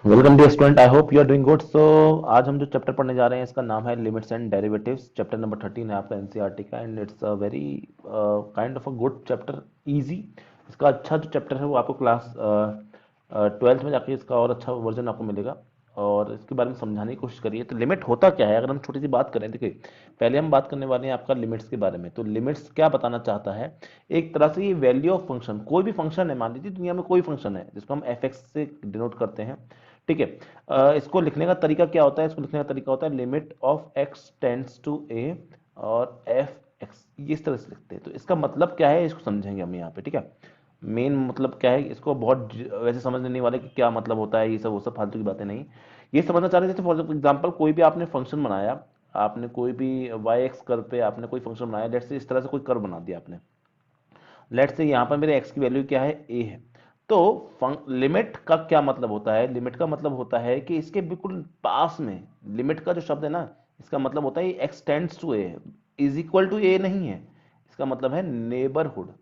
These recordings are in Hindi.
Welcome dear student, I hope you are doing good. So आज हम जो चैप्टर पढ़ने जा रहे हैं इसका नाम है limits and derivatives. Chapter number 13 है आपका एनसीईआरटी का, and it's a very kind of a good chapter, easy. इसका अच्छा जो चैप्टर है वो आपको क्लास 12th में जाके इसका और अच्छा वर्जन आपको मिलेगा, और इसके बारे में समझाने की कोशिश करिए। तो लिमिट होता क्या है, अगर हम छोटी सी बात करें, देखिए पहले हम बात करने वाले हैं आपका लिमिट्स के बारे में। तो लिमिट्स क्या बताना चाहता है, एक तरह से ये वैल्यू ऑफ फंक्शन, कोई भी फंक्शन है, मान लीजिए दुनिया में कोई फंक्शन है जिसको हम एफ एक्स से डिनोट करते हैं, ठीक है। इसको लिखने का तरीका क्या होता है, इसको लिखने का तरीका होता है limit of x tends to a और एफ एक्स, इस तरह से लिखते हैं। तो इसका मतलब क्या है इसको समझेंगे हम यहाँ पे, ठीक है। मेन मतलब क्या है, इसको बहुत वैसे समझने नहीं वाले कि क्या मतलब होता है, ये सब वो सब फालतू की बातें नहीं। ये समझना चाह रहे थे, फॉर एग्जाम्पल कोई भी आपने फंक्शन बनाया, आपने कोई भी वाई एक्स कर्व पे आपने कोई फंक्शन बनाया, लेट्स से इस तरह से कोई कर्व बना दिया आपने। लेट्स से यहाँ पर मेरे एक्स की वैल्यू क्या है, ए है। तो लिमिट का क्या मतलब होता है, लिमिट का मतलब होता है कि इसके बिल्कुल पास में, लिमिट का जो शब्द है ना, इसका मतलब होता है x tends to a, is equal to a नहीं है। इसका मतलब है नेबरहुड।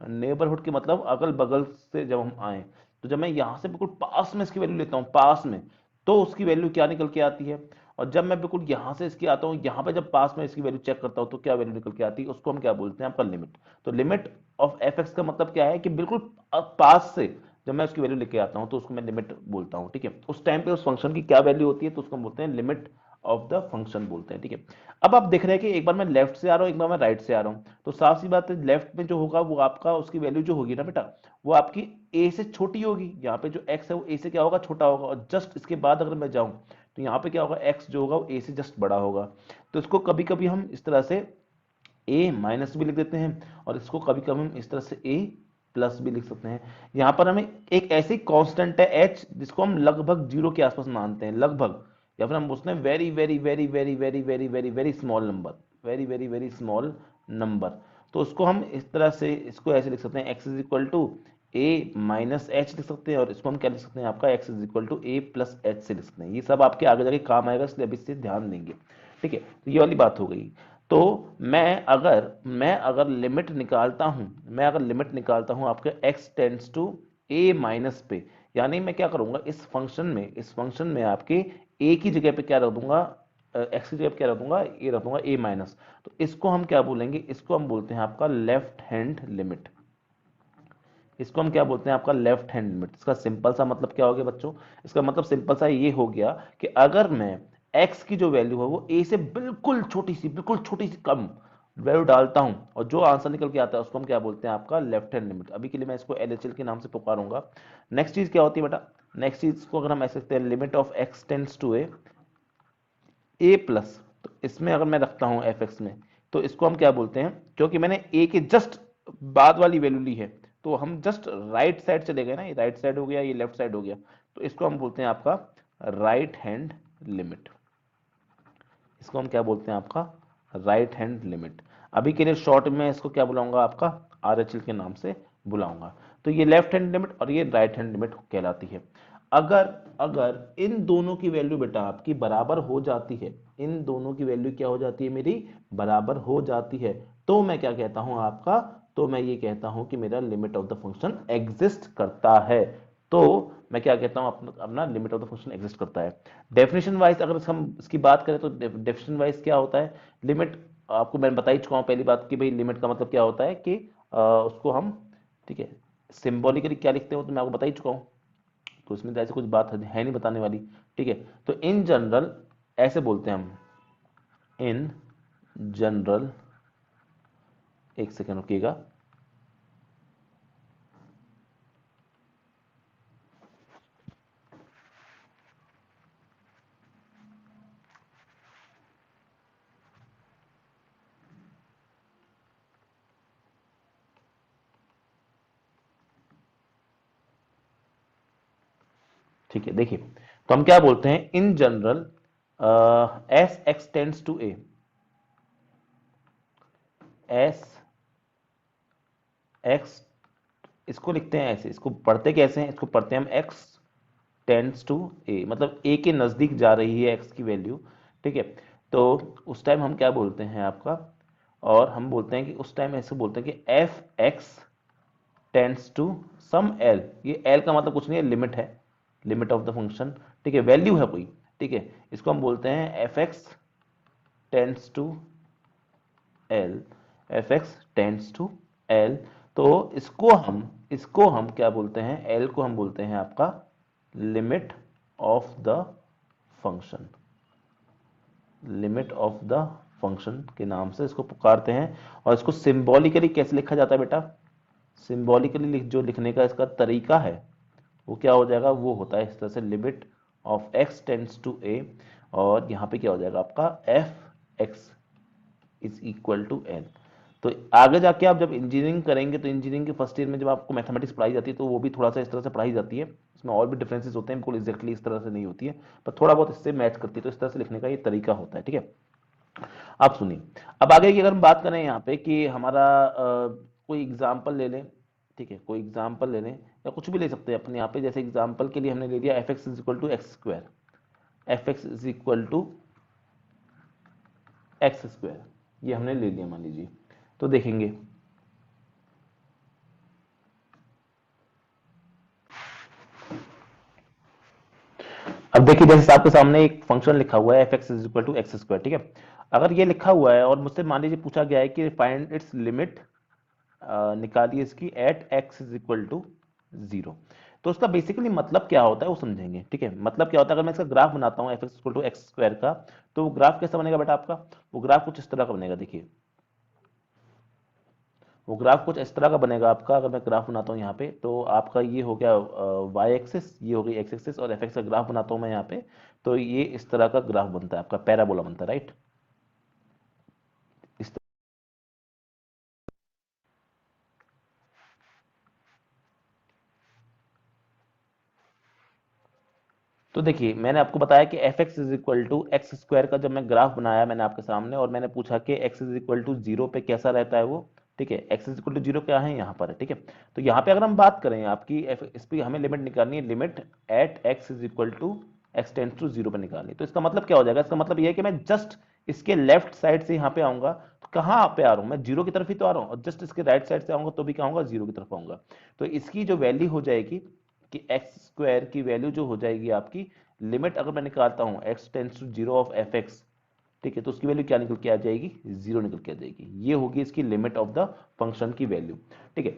नेबरहुड के मतलब अगल बगल से जब हम आए, तो जब मैं यहां से बिल्कुल पास में इसकी वैल्यू लेता हूं, पास में, तो उसकी वैल्यू क्या निकल के आती है। और जब मैं बिल्कुल यहां से इसकी आता हूं, यहां पे जब पास में इसकी वैल्यू चेक करता हूं, तो क्या वैल्यू निकल के आती है, उसको हम क्या बोलते हैं, आपका लिमिट। तो लिमिट ऑफ एफ एक्स का मतलब क्या है कि बिल्कुल पास से जब मैं उसकी वैल्यू लेके आता हूं, तो उसको मैं लिमिट बोलता हूं, ठीक है। उस टाइम पे उस फंक्शन की क्या वैल्यू होती है, तो उसको हम बोलते हैं लिमिट ऑफ द फंक्शन बोलते हैं, ठीक है। अब आप देख रहे हैं कि एक बार मैं लेफ्ट से आ रहा हूं, एक बार मैं राइट से आ रहा हूं, तो साफ सी बात है, लेफ्ट में जो होगा वो आपका, उसकी वैल्यू जो होगी ना बेटा, वो आपकी ए से छोटी होगी। यहाँ पे जो एक्स है वो ए से क्या होगा, छोटा होगा। और जस्ट इसके बाद अगर मैं जाऊं, तो यहाँ पे क्या होगा, एक्स जो होगा वो ए से जस्ट बड़ा होगा। तो इसको कभी कभी हम इस तरह से ए माइनस भी लिख देते हैं, और इसको कभी कभी हम इस तरह से ए प्लस भी लिख सकते हैं। यहां पर हमें एक ऐसी कांस्टेंट है एच, जिसको हम लगभग जीरो के आसपास मानते हैं, लगभग, या फिर हम बोलते हैं very very very very very very very very small number, very very very small number. तो उसको हम इस तरह से, इसको ऐसे लिख सकते हैं, x is equal to a minus h लिख सकते हैं, और इसको हम क्या लिख सकते हैं, आपका x is equal to a plus h से लिख सकते हैं। ये सब आपके आगे जाके काम आएगा, इसलिए अभी से ध्यान देंगे, ठीक है। तो ये वाली बात हो गई। तो मैं अगर लिमिट निकालता हूं, मैं अगर लिमिट निकालता हूं आपके x tends to a minus पे, यानी मैं क्या करूंगा, इस फंक्शन में आपके a की जगह पे क्या रख दूंगा, x की जगह पे क्या रख दूंगा, a रख दूंगा, a माइनस। तो इसको हम क्या बोलेंगे, इसको हम बोलते हैं आपका लेफ्ट हैंड लिमिट। इसको हम क्या बोलते हैं, आपका लेफ्ट हैंड लिमिट। इसका सिंपल सा मतलब क्या हो गया बच्चों, इसका मतलब सिंपल सा ये हो गया कि अगर मैं x की जो वैल्यू है वो a से बिल्कुल छोटी सी कम वैल्यू डालता हूं, और जो आंसर निकल के आता है उसको हम क्या बोलते हैं, आपका लेफ्ट हैंड लिमिट। अभी के लिए मैं इसको LHL के नाम से पुकारूंगा। नेक्स्ट चीज क्या होती है बेटा, नेक्स्ट चीज को अगर हम ऐसे लिखते हैं, limit of x tends to a plus. तो इसमें अगर मैं रखता हूं एफ एक्स में, तो इसको हम क्या बोलते हैं, क्योंकि मैंने ए के जस्ट बाद वाली वैल्यू ली है, तो हम जस्ट राइट साइड चले गए ना, ये राइट साइड हो गया, ये लेफ्ट साइड हो गया। तो इसको हम बोलते हैं आपका राइट हैंड लिमिट। इसको हम क्या बोलते हैं, आपका राइट हैंड लिमिट। अभी के लिए शॉर्ट में इसको क्या बुलाऊंगा, आपका RHL के नाम से बुलाऊंगा। तो ये लेफ्ट हैंड लिमिट और ये राइट हैंड लिमिट कहलाती है। अगर अगर इन दोनों की वैल्यू बेटा आपकी बराबर हो जाती है, इन दोनों की वैल्यू क्या हो जाती है, मेरी बराबर हो जाती है, तो मैं क्या कहता हूं आपका, तो मैं ये कहता हूं कि मेरा limit of the function exist करता है। तो मैं क्या कहता हूं, अपना अपना limit of the function exist करता है। डेफिनेशन वाइज अगर हम इसकी बात करें, तो डेफिनेशन वाइज क्या होता है लिमिट, आपको मैं बता ही चुका हूं पहली बात कि भाई लिमिट का मतलब क्या होता है कि उसको हम, ठीक है, सिंबॉलिकली क्या लिखते हो, तो मैं आपको बता ही चुका हूं। तो इसमें तो ऐसी कुछ बात है नहीं बताने वाली, ठीक है। तो इन जनरल ऐसे बोलते हैं हम, इन जनरल, एक सेकेंड रुकिएगा। ठीक है, देखिए, तो हम क्या बोलते हैं in general, as x tends to a, as x, इसको लिखते हैं ऐसे, इसको पढ़ते कैसे हैं, इसको पढ़ते हैं हम एक्स टेंड्स टू ए, मतलब ए के नजदीक जा रही है एक्स की वैल्यू, ठीक है। तो उस टाइम हम क्या बोलते हैं आपका, और हम बोलते हैं कि उस टाइम ऐसे बोलते हैं कि f x tends to some L. ये एल का मतलब कुछ नहीं है, लिमिट है, लिमिट ऑफ द फंक्शन, ठीक है, वैल्यू है कोई, ठीक है, इसको हम बोलते हैं f x tends to L, f x tends to L. तो इसको हम क्या बोलते हैं, एल को हम बोलते हैं आपका limit of the function, limit of the function के नाम से इसको पुकारते हैं। और इसको सिंबॉलिकली कैसे लिखा जाता है बेटा, सिंबॉलिकली जो लिखने का इसका तरीका है वो क्या हो जाएगा, वो होता है इस तरह से, limit of x tends to a, और यहाँ पे क्या हो जाएगा आपका f x is equal to n. तो आगे जाके आप जब इंजीनियरिंग करेंगे तो इंजीनियरिंग के फर्स्ट ईयर में जब आपको मैथमेटिक्स पढ़ाई जाती है तो वो भी थोड़ा सा इस तरह से पढ़ाई जाती है, इसमें और भी डिफरेंसेस होते हैं, बिल्कुल एग्जैक्टली इस तरह से नहीं होती है, पर थोड़ा बहुत इससे मैच करती है, तो इस तरह से लिखने का ये तरीका होता है, ठीक है। आप सुनिए, अब आगे की अगर हम बात करें यहाँ पे कि हमारा कोई एग्जाम्पल ले लें, ठीक है, कोई एग्जाम्पल ले लें या कुछ भी ले सकते हैं अपने यहाँ पे, जैसे एग्जाम्पल के लिए हमने ले लिया f x is equal to x square, f x is equal to x square, ये हमने ले लिया मान लीजिए। तो देखेंगे अब, देखिए जैसे आपके सामने एक फंक्शन लिखा हुआ है f x is equal to x square, ठीक है। अगर ये लिखा हुआ है और मुझसे मान लीजिए पूछा गया है कि फाइंड इट्स लिमिट, निकालिए इसकी at x is equal to zero, तो उसका बेसिकली मतलब क्या होता है वो समझेंगे, ठीक है। मतलब क्या होता है, अगर मैं इसका ग्राफ बनाता हूँ f x equal to x square का, तो वो ग्राफ कैसा बनेगा बेटा आपका, वो ग्राफ कुछ इस तरह का बनेगा, देखिए वो ग्राफ कुछ इस तरह का बनेगा आपका। अगर मैं ग्राफ बनाता हूँ यहाँ पे तो आपका ये हो गया वाई एक्सिस, ये हो गई एक्स एक्सिस, और एफ एक्स का ग्राफ बनाता हूँ मैं यहाँ पे, तो ये इस तरह का ग्राफ बनता है आपका, पैराबोला बनता है, राइट। इस तो देखिए मैंने आपको बताया कि f x is equal to x square का जब मैं ग्राफ बनाया मैंने आपके सामने, और मैंने पूछा कि x is equal to zero पे कैसा रहता है वो, ठीक है, x is equal to zero क्या है यहाँ पर है, ठीक है। तो यहाँ पे अगर हम बात करें आपकी इस पे हमें लिमिट निकालनी है, limit at x is equal to x tends to zero पे निकालनी है। तो इसका मतलब क्या हो जाएगा, इसका मतलब ये है कि मैं जस्ट इसके लेफ्ट साइड से यहाँ पे आऊंगा, तो कहाँ पे आ रहा हूँ मैं, जीरो की तरफ ही तो आ रहा हूँ, और जस्ट इसके राइट साइड से आऊंगा तो भी क्या आऊंगा, जीरो की तरफ आऊंगा। तो इसकी जो वैल्यू हो जाएगी कि एक्स स्क्वायर की वैल्यू जो हो जाएगी आपकी, लिमिट अगर मैं निकालता हूं x tends to zero of f x, ठीक है, तो उसकी वैल्यू क्या निकल के आ जाएगी, जीरो निकल के आ जाएगी, ये होगी इसकी लिमिट ऑफ द फंक्शन की वैल्यू, ठीक है।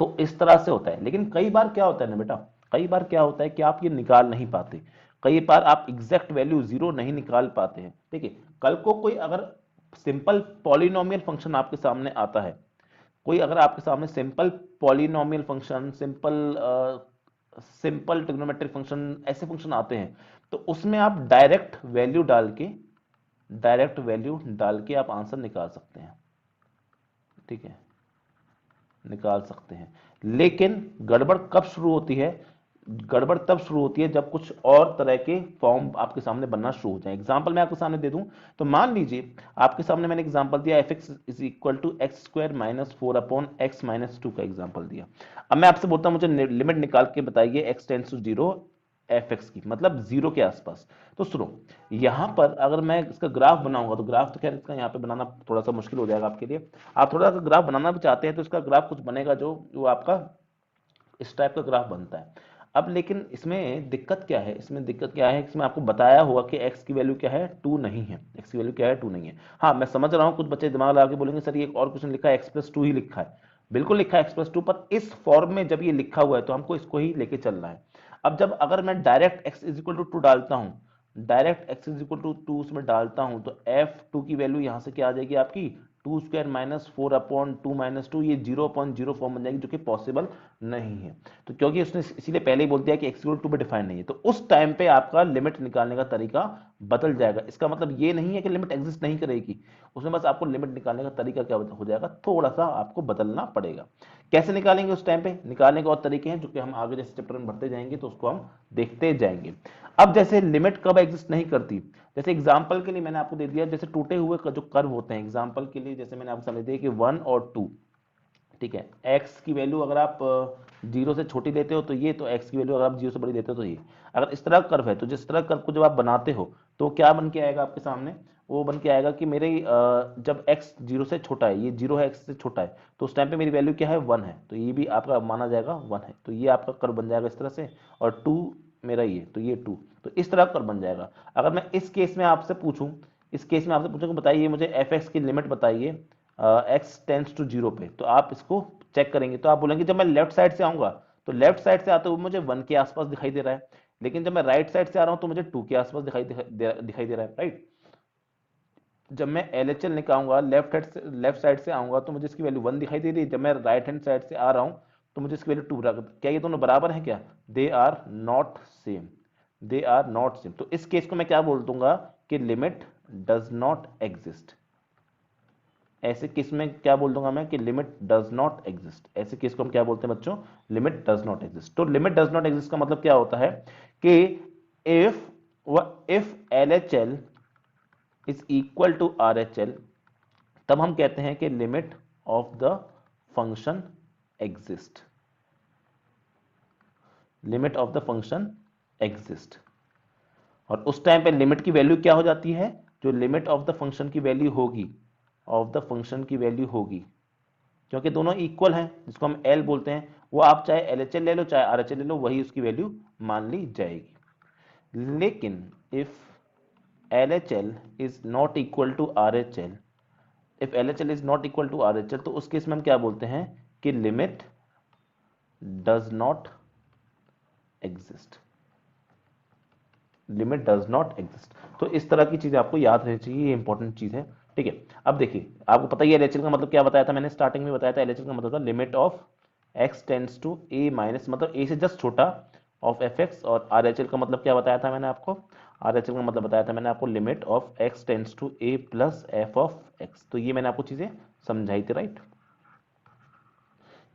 तो इस तरह से होता है, लेकिन कई बार क्या होता है ना बेटा, कई बार क्या होता है कि आप ये निकाल नहीं पाते, कई बार आप एग्जैक्ट वैल्यू जीरो नहीं निकाल पाते हैं, ठीक है। कल को कोई अगर सिंपल पॉलिनोमियल फंक्शन आपके सामने आता है, कोई अगर आपके सामने simple polynomial function, simple trigonometric function, ऐसे फंक्शन आते हैं, तो उसमें आप डायरेक्ट वैल्यू डाल के आप आंसर निकाल सकते हैं, ठीक है, निकाल सकते हैं। लेकिन गड़बड़ कब शुरू होती है, गड़बड़ तब शुरू होती है जब कुछ और तरह के फॉर्म आपके सामने बनना शुरू हो जाए। एग्जांपल मैं आपके सामने दे दूं, तो मान लीजिए आपके सामने मैंने एग्जांपल दिया f x is equal to x square minus four upon x minus two का एग्जांपल दिया। अब मैं आपसे बोलता हूं मुझे लिमिट निकाल के बताइए x tends to zero f x की, मतलब जीरो के आसपास। तो सुनो, यहां पर अगर मैं इसका ग्राफ बनाऊंगा, तो ग्राफ तो खैर इसका यहाँ पे बनाना थोड़ा सा मुश्किल हो जाएगा आपके लिए, आप थोड़ा सा ग्राफ बनाना भी चाहते हैं तो इसका ग्राफ कुछ बनेगा जो जो आपका इस टाइप का ग्राफ बनता है। अब लेकिन इसमें दिक्कत क्या है, इसमें दिक्कत क्या है, इसमें आपको बताया हुआ कि x की वैल्यू क्या है, टू नहीं है, x की वैल्यू क्या है, टू नहीं है। हाँ मैं समझ रहा हूँ कुछ बच्चे दिमाग लगा के बोलेंगे सर ये एक और क्वेश्चन लिखा है एक्स प्लस टू ही लिखा है, बिल्कुल लिखा है एक्स प्लस टू, पर इस फॉर्म में जब ये लिखा हुआ है तो हमको इसको ही लेके चलना है। अब जब अगर मैं direct x is equal to two डालता हूँ, direct x is equal to two उसमें डालता हूँ, तो एफ टू की वैल्यू यहाँ से क्या आ जाएगी आपकी, two square minus four upon two minus two, ये जीरो अपॉन जीरो फॉर्म बन जाएगी, जो कि पॉसिबल नहीं है। तो क्योंकि उसने इसीलिए पहले ही बोल दिया कि एक्स इक्वल टू पे डिफाइन नहीं है, तो उस टाइम पे आपका लिमिट निकालने का तरीका बदल जाएगा। इसका मतलब ये नहीं है कि लिमिट एग्जिस्ट नहीं करेगी, उसमें बस आपको लिमिट निकालने का तरीका क्या हो जाएगा, थोड़ा सा आपको बदलना पड़ेगा। कैसे निकालेंगे उस टाइम पे, निकालने के और तरीके हैं जो कि हम आगे जैसे चैप्टर में बढ़ते जाएंगे तो उसको हम देखते जाएंगे। अब जैसे लिमिट कब एग्जिस्ट नहीं करती, जैसे एग्जांपल के लिए मैंने आपको दे दिया, जैसे टूटे हुए जो कर्व होते हैं, एग्जांपल के लिए जैसे मैंने आपको समझ दिया कि वन और टू, ठीक है, x की वैल्यू अगर आप जीरो से छोटी देते हो तो ये, तो x की वैल्यू अगर आप जीरो से बड़ी देते हो तो ये। अगर इस तरह कर्व है तो जिस तरह कर्व को जब आप बनाते हो तो क्या बन के आएगा आपके सामने, वो बन के आएगा कि मेरे जब x जीरो से छोटा है, ये जीरो है x से छोटा है, तो उस टाइम पे मेरी वैल्यू क्या है, वन है, तो ये भी आपका माना जाएगा वन है, तो ये आपका कर्व बन जाएगा इस तरह से। और टू मेरा ये, तो ये 2, तो इस तरह कर बन जाएगा। अगर मैं इस केस में आपसे पूछूं, इस केस में आपसे पूछूं कि बताइए मुझे एफ एक्स की लिमिट बताइए एक्स टेंस टू 0 पे, तो आप इसको चेक करेंगे तो आप बोलेंगे जब मैं लेफ्ट साइड से आऊंगा तो लेफ्ट साइड से आते हुए मुझे 1 के आसपास दिखाई दे रहा है, लेकिन जब मैं राइट साइड से आ रहा हूं तो मुझे 2 के आसपास दिखाई दे रहा है, राइट। जब मैं LHL निकालूंगा लेफ्ट साइड से आऊंगा तो मुझे इसकी वैल्यू 1 दिखाई दे रही है, जब मैं राइट हैंड साइड से आ रहा हूं तो मुझे इसकी वैल्यू 2 बराबर। क्या ये दोनों बराबर हैं क्या? They are not same, they are not same. तो इस केस को मैं क्या बोल दूंगा कि लिमिट डज नॉट एग्जिस्ट। ऐसे केस में क्या बोल दूंगा मैं कि लिमिट डज नॉट एग्जिस्ट। ऐसे केस को हम क्या बोलते हैं बच्चों? Limit does not exist. तो लिमिट डज नॉट एग्जिस्ट का मतलब क्या होता है कि if if LHL is equal to RHL, तब हम कहते हैं कि limit of the function exist, limit of the function exist. और उस टाइम पे लिमिट की वैल्यू क्या हो जाती है? जो लिमिट ऑफ द फंक्शन की वैल्यू होगी, ऑफ द फंक्शन की वैल्यू होगी, क्योंकि दोनों इक्वल हैं जिसको हम L बोलते हैं, वो आप चाहे LHL ले लो चाहे RHL ले लो, वही उसकी वैल्यू मान ली जाएगी। लेकिन if LHL is not equal to RHL, if LHL is not equal to RHL, तो उस केस में हम क्या बोलते हैं कि limit does not exist, limit does not exist. तो इस तरह की चीज आपको याद रहनी चाहिए, ये इंपॉर्टेंट चीज है, ठीक है। अब देखिए आपको पता ही है LHL का मतलब क्या बताया था मैंने स्टार्टिंग में बताया था, LHL का मतलब था limit of x tends to a minus, मतलब a से जस्ट छोटा, ऑफ fx। और RHL का मतलब क्या बताया था मैंने आपको? RHL का मतलब बताया था मैंने आपको limit of x tends to a plus f of x। तो ये मैंने आपको चीजें समझाई थी, राइट।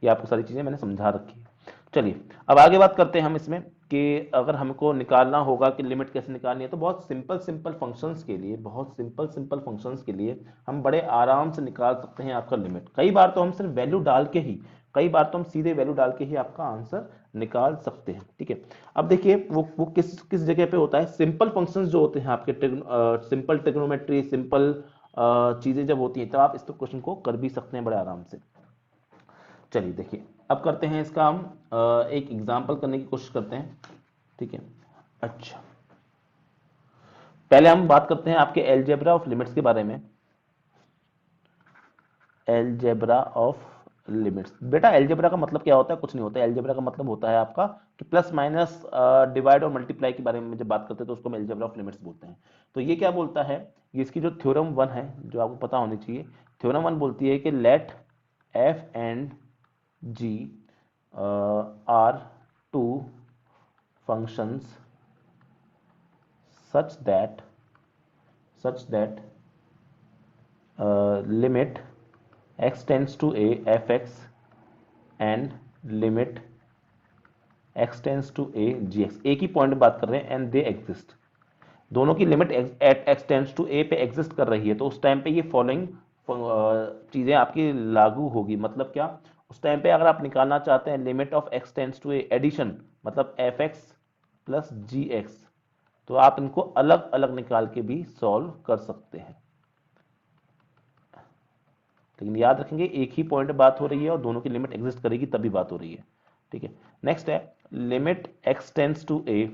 ये आपको सारी चीजें मैंने समझा रखी है। चलिए अब आगे बात करते हैं हम इसमें कि अगर हमको निकालना होगा कि लिमिट कैसे निकालनी है, तो बहुत सिंपल फंक्शंस के लिए, बहुत सिंपल फंक्शंस के लिए हम बड़े आराम से निकाल सकते हैं आपका लिमिट। कई बार तो हम सिर्फ वैल्यू डाल के ही, कई बार तो हम सीधे वैल्यू डाल के ही आपका आंसर निकाल सकते हैं, ठीक है। अब देखिए वो किस किस जगह पे होता है। सिंपल फंक्शंस जो होते हैं आपके, सिंपल ट्रिग्नोमेट्री, सिंपल चीजें जब होती हैं तब आप इस क्वेश्चन को कर भी सकते हैं बड़े आराम से। चलिए देखिए अब करते हैं इसका हम एक एग्जाम्पल करने की कोशिश करते हैं, ठीक है। अच्छा पहले हम बात करते हैं आपके अलजेब्रा ऑफ लिमिट्स के बारे में। अलजेब्रा ऑफ लिमिट्स, बेटा अलजेब्रा का मतलब क्या होता है? कुछ नहीं होता है। अलजेब्रा का मतलब होता है आपका कि प्लस माइनस डिवाइड और मल्टीप्लाई के बारे में जब बात करते हैं तो उसको हम अलजेब्रा ऑफ लिमिट्स बोलते हैं। तो ये क्या बोलता है, ये इसकी जो थ्योरम 1 है जो आपको पता होनी चाहिए, थ्योरम 1 बोलती है कि let f and G are two functions such that limit x tends to a fx and limit x tends to a gx, एक ही पॉइंट बात कर रहे हैं, एंड दे एग्जिस्ट, दोनों की limit at x tends to a पे एग्जिस्ट कर रही है। तो उस टाइम पे ये फॉलोइंग चीजें आपकी लागू होगी। मतलब क्या? उस टाइम पे अगर आप निकालना चाहते हैं limit of x tends to a addition, मतलब fx प्लस gx, तो आप इनको अलग अलग निकाल के भी सॉल्व कर सकते हैं। लेकिन याद रखेंगे एक ही पॉइंट बात हो रही है और दोनों की लिमिट एग्जिस्ट करेगी तभी बात हो रही है, ठीक है। नेक्स्ट है limit x tends to a,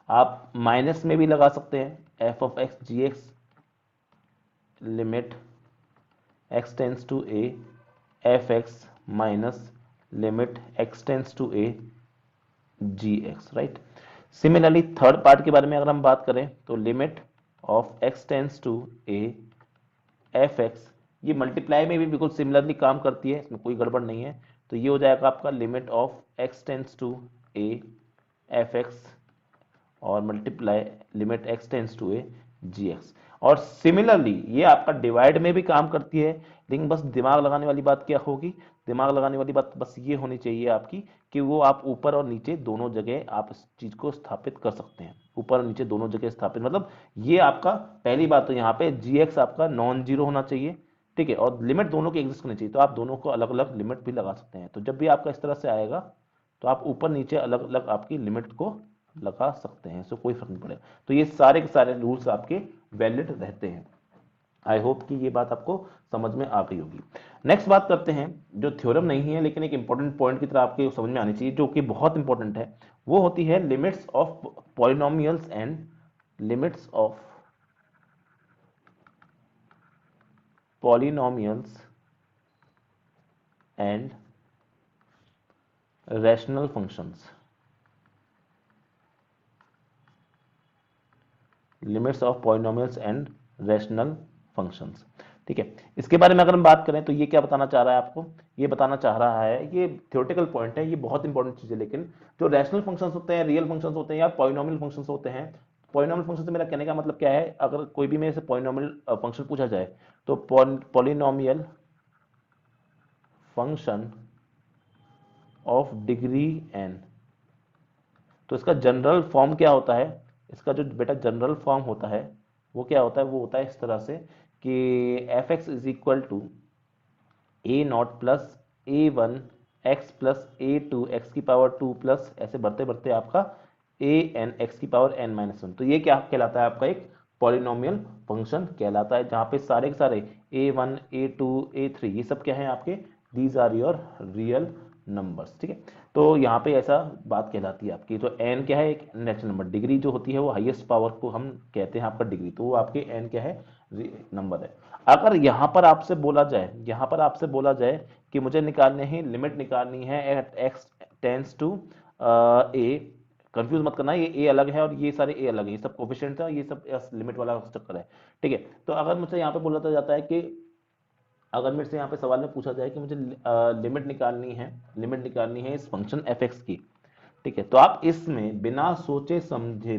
आप माइनस में भी लगा सकते हैं, f of x gx, limit x tends to a fx minus limit x tends to a gx, right. Similarly third part के बारे में अगर हम बात करें तो limit of x tends to a fx, ये मल्टीप्लाई में भी बिल्कुल सिमिलरली काम करती है, इसमें कोई गड़बड़ नहीं है। तो ये हो जाएगा आपका limit of x tends to a fx और multiply limit x tends to a gx। और सिमिलरली ये आपका डिवाइड में भी काम करती है, लेकिन बस दिमाग लगाने वाली बात क्या होगी? दिमाग लगाने वाली बात बस ये होनी चाहिए आपकी कि वो आप ऊपर और नीचे दोनों जगह आप इस चीज को स्थापित कर सकते हैं, ऊपर और नीचे दोनों जगह स्थापित। मतलब ये आपका पहली बात तो यहाँ पे gx आपका नॉन जीरो होना चाहिए, ठीक है, और लिमिट दोनों की एग्जिस्ट करनी चाहिए। तो आप दोनों को अलग अलग लिमिट भी लगा सकते हैं। तो जब भी आपका इस तरह से आएगा तो आप ऊपर नीचे अलग अलग आपकी लिमिट को लगा सकते हैं, इससे कोई फर्क नहीं पड़ेगा। तो ये सारे के सारे रूल्स आपके वैलिड रहते हैं। आई होप कि ये बात आपको समझ में आ गई होगी। नेक्स्ट बात करते हैं, जो थ्योरम नहीं है लेकिन एक इंपॉर्टेंट पॉइंट की तरह आपके समझ में आनी चाहिए, जो कि बहुत इंपॉर्टेंट है, वो होती है limits of polynomials and limits of polynomials and rational functions. Limits of polynomials and rational functions. ठीक है, इसके बारे में अगर हम बात करें तो ये क्या बताना चाह रहा है आपको, ये बताना चाह रहा है, ये थ्योरेटिकल पॉइंट है, ये बहुत इंपॉर्टेंट चीज है, लेकिन जो रैशनल फंक्शंस होते हैं, रियल फंक्शंस होते हैं या पॉलिनोमियल फंक्शंस होते हैं, पॉलिनोमियल फंक्शन से मेरा कहने का मतलब क्या है, अगर कोई भी मेरे से पॉलिनोमियल फंक्शन पूछा जाए तो polynomial function of degree n, तो इसका जनरल फॉर्म क्या होता है, इसका जो बेटा जनरल फॉर्म होता है वो क्या होता है, वो होता है इस तरह से कि f x is equal to a naught plus a one x plus a two x की पावर टू प्लस ऐसे बढ़ते बढ़ते आपका ए एन एक्स की पावर एन माइनस वन। तो ये क्या कहलाता है, आपका एक पॉलिनोमियल फंक्शन कहलाता है, जहां पे सारे के सारे a one a two a three ये सब क्या है आपके, these are your real numbers. ठीक है, तो यहाँ पे ऐसा बात कहलाती है आपकी। तो एन क्या है, एक नेचुरल नंबर, डिग्री जो होती है वो हाईएस्ट पावर को हम कहते हैं आपका डिग्री, तो वो आपके एन क्या है, नंबर है। अगर यहाँ पर आपसे बोला जाए, यहाँ पर आपसे बोला जाए कि मुझे निकालने ही लिमिट निकालनी है at x tends to a, confuse मत करना, ये ए अलग है और ये सारे ए अलग है, ये सब कोफिशिएंट है, ये सब लिमिट वाला चक्कर है। ठीक है, तो अगर मुझसे यहाँ पे बोला जाता है कि अगर मेरे से यहाँ पे सवाल में पूछा जाए कि मुझे लिमिट निकालनी है इस फंक्शन एफ एक्स की, ठीक है, तो आप इसमें बिना सोचे समझे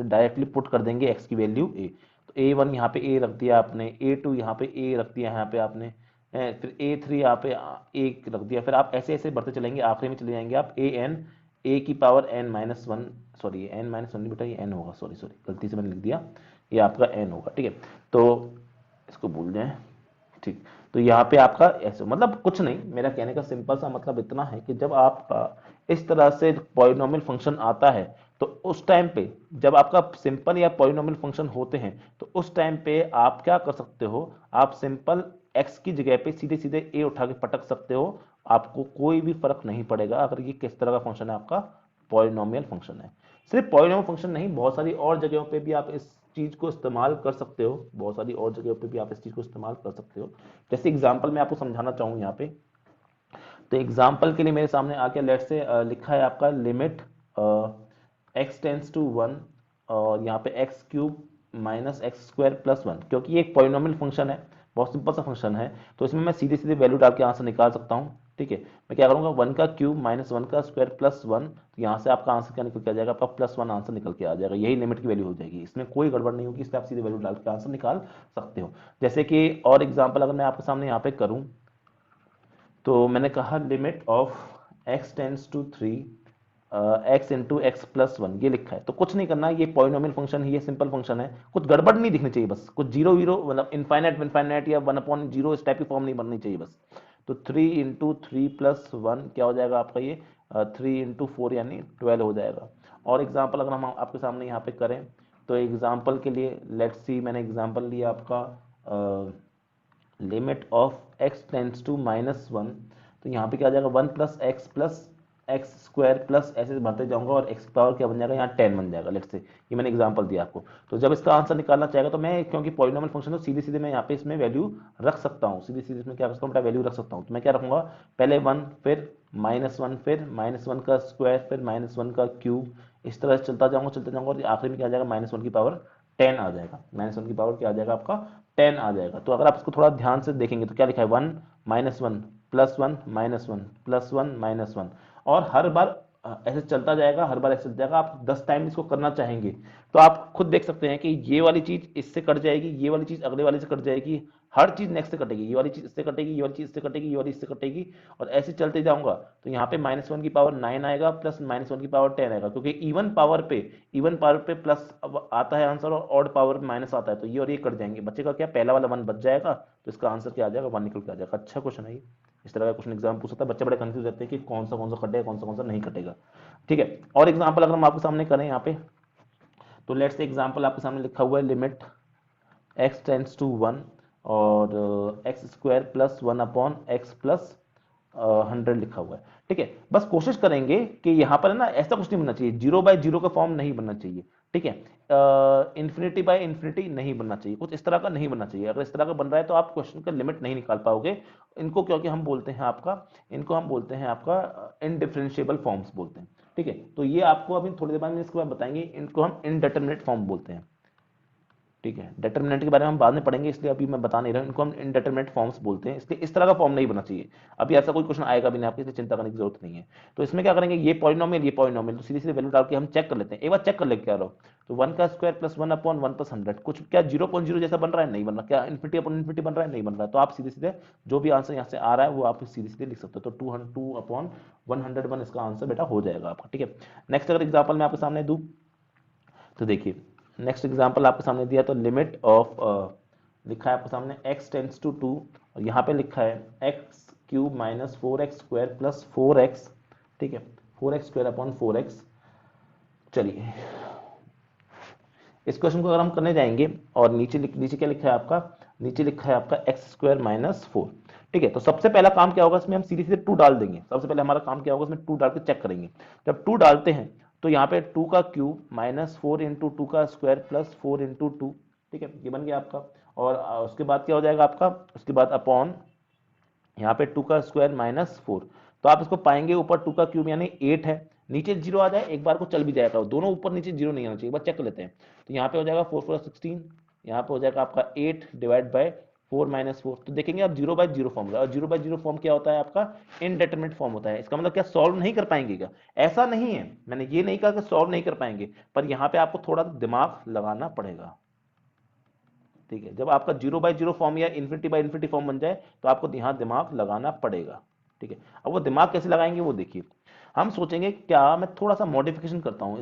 डायरेक्टली पुट कर देंगे एक्स की वैल्यू ए। तो ए वन यहाँ पे ए रख दिया आपने, ए टू यहाँ पे ए रख दिया यहाँ पे आपने, फिर ए थ्री यहाँ पे ए रख दिया, फिर आप ऐसे ऐसे बढ़ते चलेंगे, आखिरी में चले जाएंगे आप ए एन, ए की power n minus one, sorry n minus one बेटा, ये एन होगा, सॉरी सॉरी गलती से मैंने लिख दिया, ये आपका एन होगा। ठीक है, तो इसको भूल जाए। ठीक, तो यहाँ पे आपका ऐसे मतलब कुछ नहीं, मेरा कहने का सिंपल सा मतलब इतना है कि जब आपका इस तरह से पॉलिनोमियल फंक्शन आता है तो उस टाइम पे, जब आपका सिंपल या पॉलिनोमियल फंक्शन होते हैं तो उस टाइम पे आप क्या कर सकते हो, आप सिंपल x की जगह पे सीधे सीधे a उठा के पटक सकते हो, आपको कोई भी फर्क नहीं पड़ेगा अगर ये किस तरह का फंक्शन है, आपका पॉलिनोमियल फंक्शन है। सिर्फ पॉलिनोमियल फंक्शन नहीं, बहुत सारी और जगहों पे भी आप इस चीज को इस्तेमाल कर सकते हो, बहुत सारी और जगहों पे भी आप इस चीज को इस्तेमाल कर सकते हो। जैसे एग्जांपल मैं आपको समझाना चाहूँ यहाँ पे, तो एग्जांपल के लिए मेरे सामने आके लेट से लिखा है आपका limit x tends to one और यहाँ पे x cube minus x square plus one, क्योंकि ये एक पॉलिनोमियल फंक्शन है, बहुत सिंपल सा फंक्शन है, तो इसमें मैं सीधे सीधे वैल्यू डाल के आंसर निकाल सकता हूँ। ठीक है, मैं क्या करूंगा, वन का क्यूब माइनस वन का स्क्वायर प्लस वन, तो यहाँ से आपका आंसर क्या निकल के आ जाएगा, आपका प्लस वन आंसर निकल के आ जाएगा, यही लिमिट की वैल्यू हो जाएगी, इसमें कोई गड़बड़ नहीं होगी, इसलिए आप सीधे वैल्यू डाल के आंसर निकाल सकते हो। जैसे कि और एग्जाम्पल अगर मैं आपके सामने यहाँ पे करूँ, तो मैंने कहा limit of x tends to three x into x plus one, ये लिखा है, तो कुछ नहीं करना, ये पॉलिनोमियल फंक्शन है, ये सिंपल फंक्शन है, कुछ गड़बड़ नहीं दिखनी चाहिए, बस कुछ जीरो वीरो मतलब इनफाइनाइट या वन अपॉन जीरो इस टाइप की फॉर्म नहीं बननी चाहिए बस। तो three into three plus one क्या हो जाएगा आपका, ये थ्री इंटू फोर यानी 12 हो जाएगा। और एग्जाम्पल अगर हम आपके सामने यहाँ पे करें, तो एग्जाम्पल के लिए लेट्स सी, मैंने एग्जाम्पल लिया आपका limit of x tends to minus one, तो यहाँ पे क्या आ जाएगा, one plus x square plus ऐसे बढ़ते जाऊंगा और x की पावर क्या बन जाएगा, यहाँ 10 बन जाएगा लेट्स से, ये मैंने एग्जांपल दिया आपको। तो जब इसका आंसर निकालना चाहेगा तो मैं, क्योंकि पॉलिनोमियल फंक्शन है, सीधे सीधे मैं यहाँ पे इसमें वैल्यू रख सकता हूँ, सीधे सीधे इसमें क्या कर सकता हूँ, वैल्यू रख सकता हूँ। तो मैं क्या रखूंगा, पहले वन, फिर माइनस वन, फिर माइनस वन का स्क्वायर, फिर माइनस वन का क्यूब, इस तरह से चलता जाऊंगा और आखिरी में क्या आ जाएगा, माइनस वन की पावर 10 आ जाएगा, माइनस वन की पावर क्या आ जाएगा आपका 10 आ जाएगा। तो अगर आप इसको थोड़ा ध्यान से देखेंगे तो क्या लिखा है, one minus one plus one minus one plus one minus one, और हर बार ऐसे चलता जाएगा, हर बार ऐसे चलता जाएगा। आप 10 टाइम इसको करना चाहेंगे तो आप खुद देख सकते हैं कि ये वाली चीज इससे कट जाएगी, ये वाली चीज अगले वाले से कट जाएगी, हर चीज नेक्स्ट से कटेगी, ये वाली चीज इससे कटेगी, ये वाली चीज इससे कटेगी, ये वाली इससे कटेगी, और ऐसे चलते जाऊंगा। तो यहाँ पे माइनस वन की पावर 9 आएगा प्लस माइनस वन की पावर 10 आएगा, क्योंकि इवन पावर पे प्लस आता है आंसर और ऑड पावर पे माइनस आता है, तो ये और ये कट जाएंगे, बच्चे का क्या, पहला वाला वन बच जाएगा, तो इसका आंसर क्या आ जाएगा, वन निकल के आ जाएगा। अच्छा क्वेश्चन है ये, इस तरह का क्वेश्चन एग्जाम पूछ सकता है, बच्चे बड़े कंफ्यूज रहते हैं कि कौन सा कटेगा, कौन सा नहीं कटेगा। ठीक है, और एग्जांपल अगर हम आपके सामने करें यहाँ पे, तो लेट्स से एग्जांपल आपके सामने लिखा हुआ है लिमिट x टेंड्स टू 1 और x square plus 1 upon x plus 100 लिखा हुआ है। ठीक है, बस कोशिश करेंगे कि यहाँ पर है ना ऐसा कुछ नहीं बनना चाहिए, 0/0 का फॉर्म नहीं बनना चाहिए। ठीक है, इन्फिनिटी बाय इन्फिनिटी नहीं बनना चाहिए, कुछ इस तरह का नहीं बनना चाहिए। अगर इस तरह का बन रहा है तो आप क्वेश्चन का लिमिट नहीं निकाल पाओगे। इनको क्योंकि हम बोलते हैं आपका, इनको हम बोलते हैं आपका इनडिफरेंशिएबल फॉर्म्स बोलते हैं। ठीक है, तो ये आपको अभी थोड़ी देर बाद में इसके बाद बताएंगे, इनको हम इनडेटरमिनेट फॉर्म बोलते हैं। ठीक है, डिटर्मिनेंट के बारे में हम बाद में पढ़ेंगे, इसलिए अभी मैं बता नहीं रहा हूं। इनको हम इनडेटरमिनेट फॉर्म्स बोलते हैं, इसलिए इस तरह का फॉर्म नहीं बनना चाहिए। अभी ऐसा कोई क्वेश्चन आएगा भी नहीं आपको, इसलिए चिंता करने की जरूरत नहीं है। तो इसमें क्या करेंगे, ये पॉलिनोमियल ये पॉलिनोमियल, तो सीधे सीधे वैल्यू डाल के हम चेक कर लेते हैं। एक बार चेक कर लेते क्या लो, तो 1 का स्क्वायर प्लस 1 अपॉन 1 प्लस 100 कुछ क्या 0.0 जैसा बन रहा है? नहीं बन रहा। क्या इन्फिनिटी अपॉन इन्फिनिटी बन रहा है? नहीं बन रहा। तो आप सीधे सीधे जो भी आंसर यहाँ से आ रहा है वो आप सीधे सीधे लिख सकते हो। तो 2 अपॉन 101 इसका आंसर बेटा हो जाएगा आपका। ठीक है, नेक्स्ट अगर एग्जाम्पल मैं आपके सामने दूं तो देखिए, नेक्स्ट एग्जांपल आपके सामने दिया, तो लिमिट ऑफ लिखा है आपके सामने x टेंड्स टू 2 और यहाँ पे लिखा है x cube minus 4x square plus 4x। ठीक है, 4x स्क्वायर अपॉन 4x। चलिए, इस क्वेश्चन को अगर हम करने जाएंगे और नीचे क्या लिखा है आपका, नीचे लिखा है आपका एक्स स्क्वायर माइनस 4। ठीक है, तो सबसे पहला काम क्या होगा इसमें, हम सीधे सीधे 2 डाल देंगे। सबसे पहले हमारा काम क्या होगा, इसमें 2 डाल के चेक करेंगे। जब 2 डालते हैं तो यहाँ पे 2 का क्यूब माइनस 4 इंटू 2 का स्क्वायर प्लस 4 इंटू 2। ठीक है, ये बन गया आपका। और उसके बाद क्या हो जाएगा आपका, उसके बाद अपॉन यहाँ पे 2 का स्क्वायर माइनस 4। तो आप इसको पाएंगे ऊपर 2 का क्यूब यानी 8 है, नीचे 0 आ जाए एक बार को चल भी जाएगा, दोनों ऊपर नीचे 0 नहीं आना चाहिए। एक बार चेक कर लेते हैं। तो यहाँ पे हो जाएगा 4 4 16, यहाँ पे हो जाएगा आपका 8 डिवाइड बाय 4 माइनस 4। तो देखेंगे आप 0/0 फॉर्म होगा, और 0/0 फॉर्म क्या होता है आपका, इनडेटरमिनेट फॉर्म होता है। इसका मतलब क्या, सॉल्व नहीं कर पाएंगे क्या? ऐसा नहीं है, मैंने ये नहीं कहा कि सॉल्व नहीं कर पाएंगे, पर यहाँ पे आपको थोड़ा दिमाग लगाना पड़ेगा। ठीक है, जब आपका 0/0 फॉर्म या इन्फिनिटी फॉर्म बन जाए तो आपको यहाँ दिमाग लगाना पड़ेगा। ठीक है, अब वो दिमाग कैसे लगाएंगे वो देखिए। हम सोचेंगे क्या मैं थोड़ा सा मॉडिफिकेशन करता हूँ,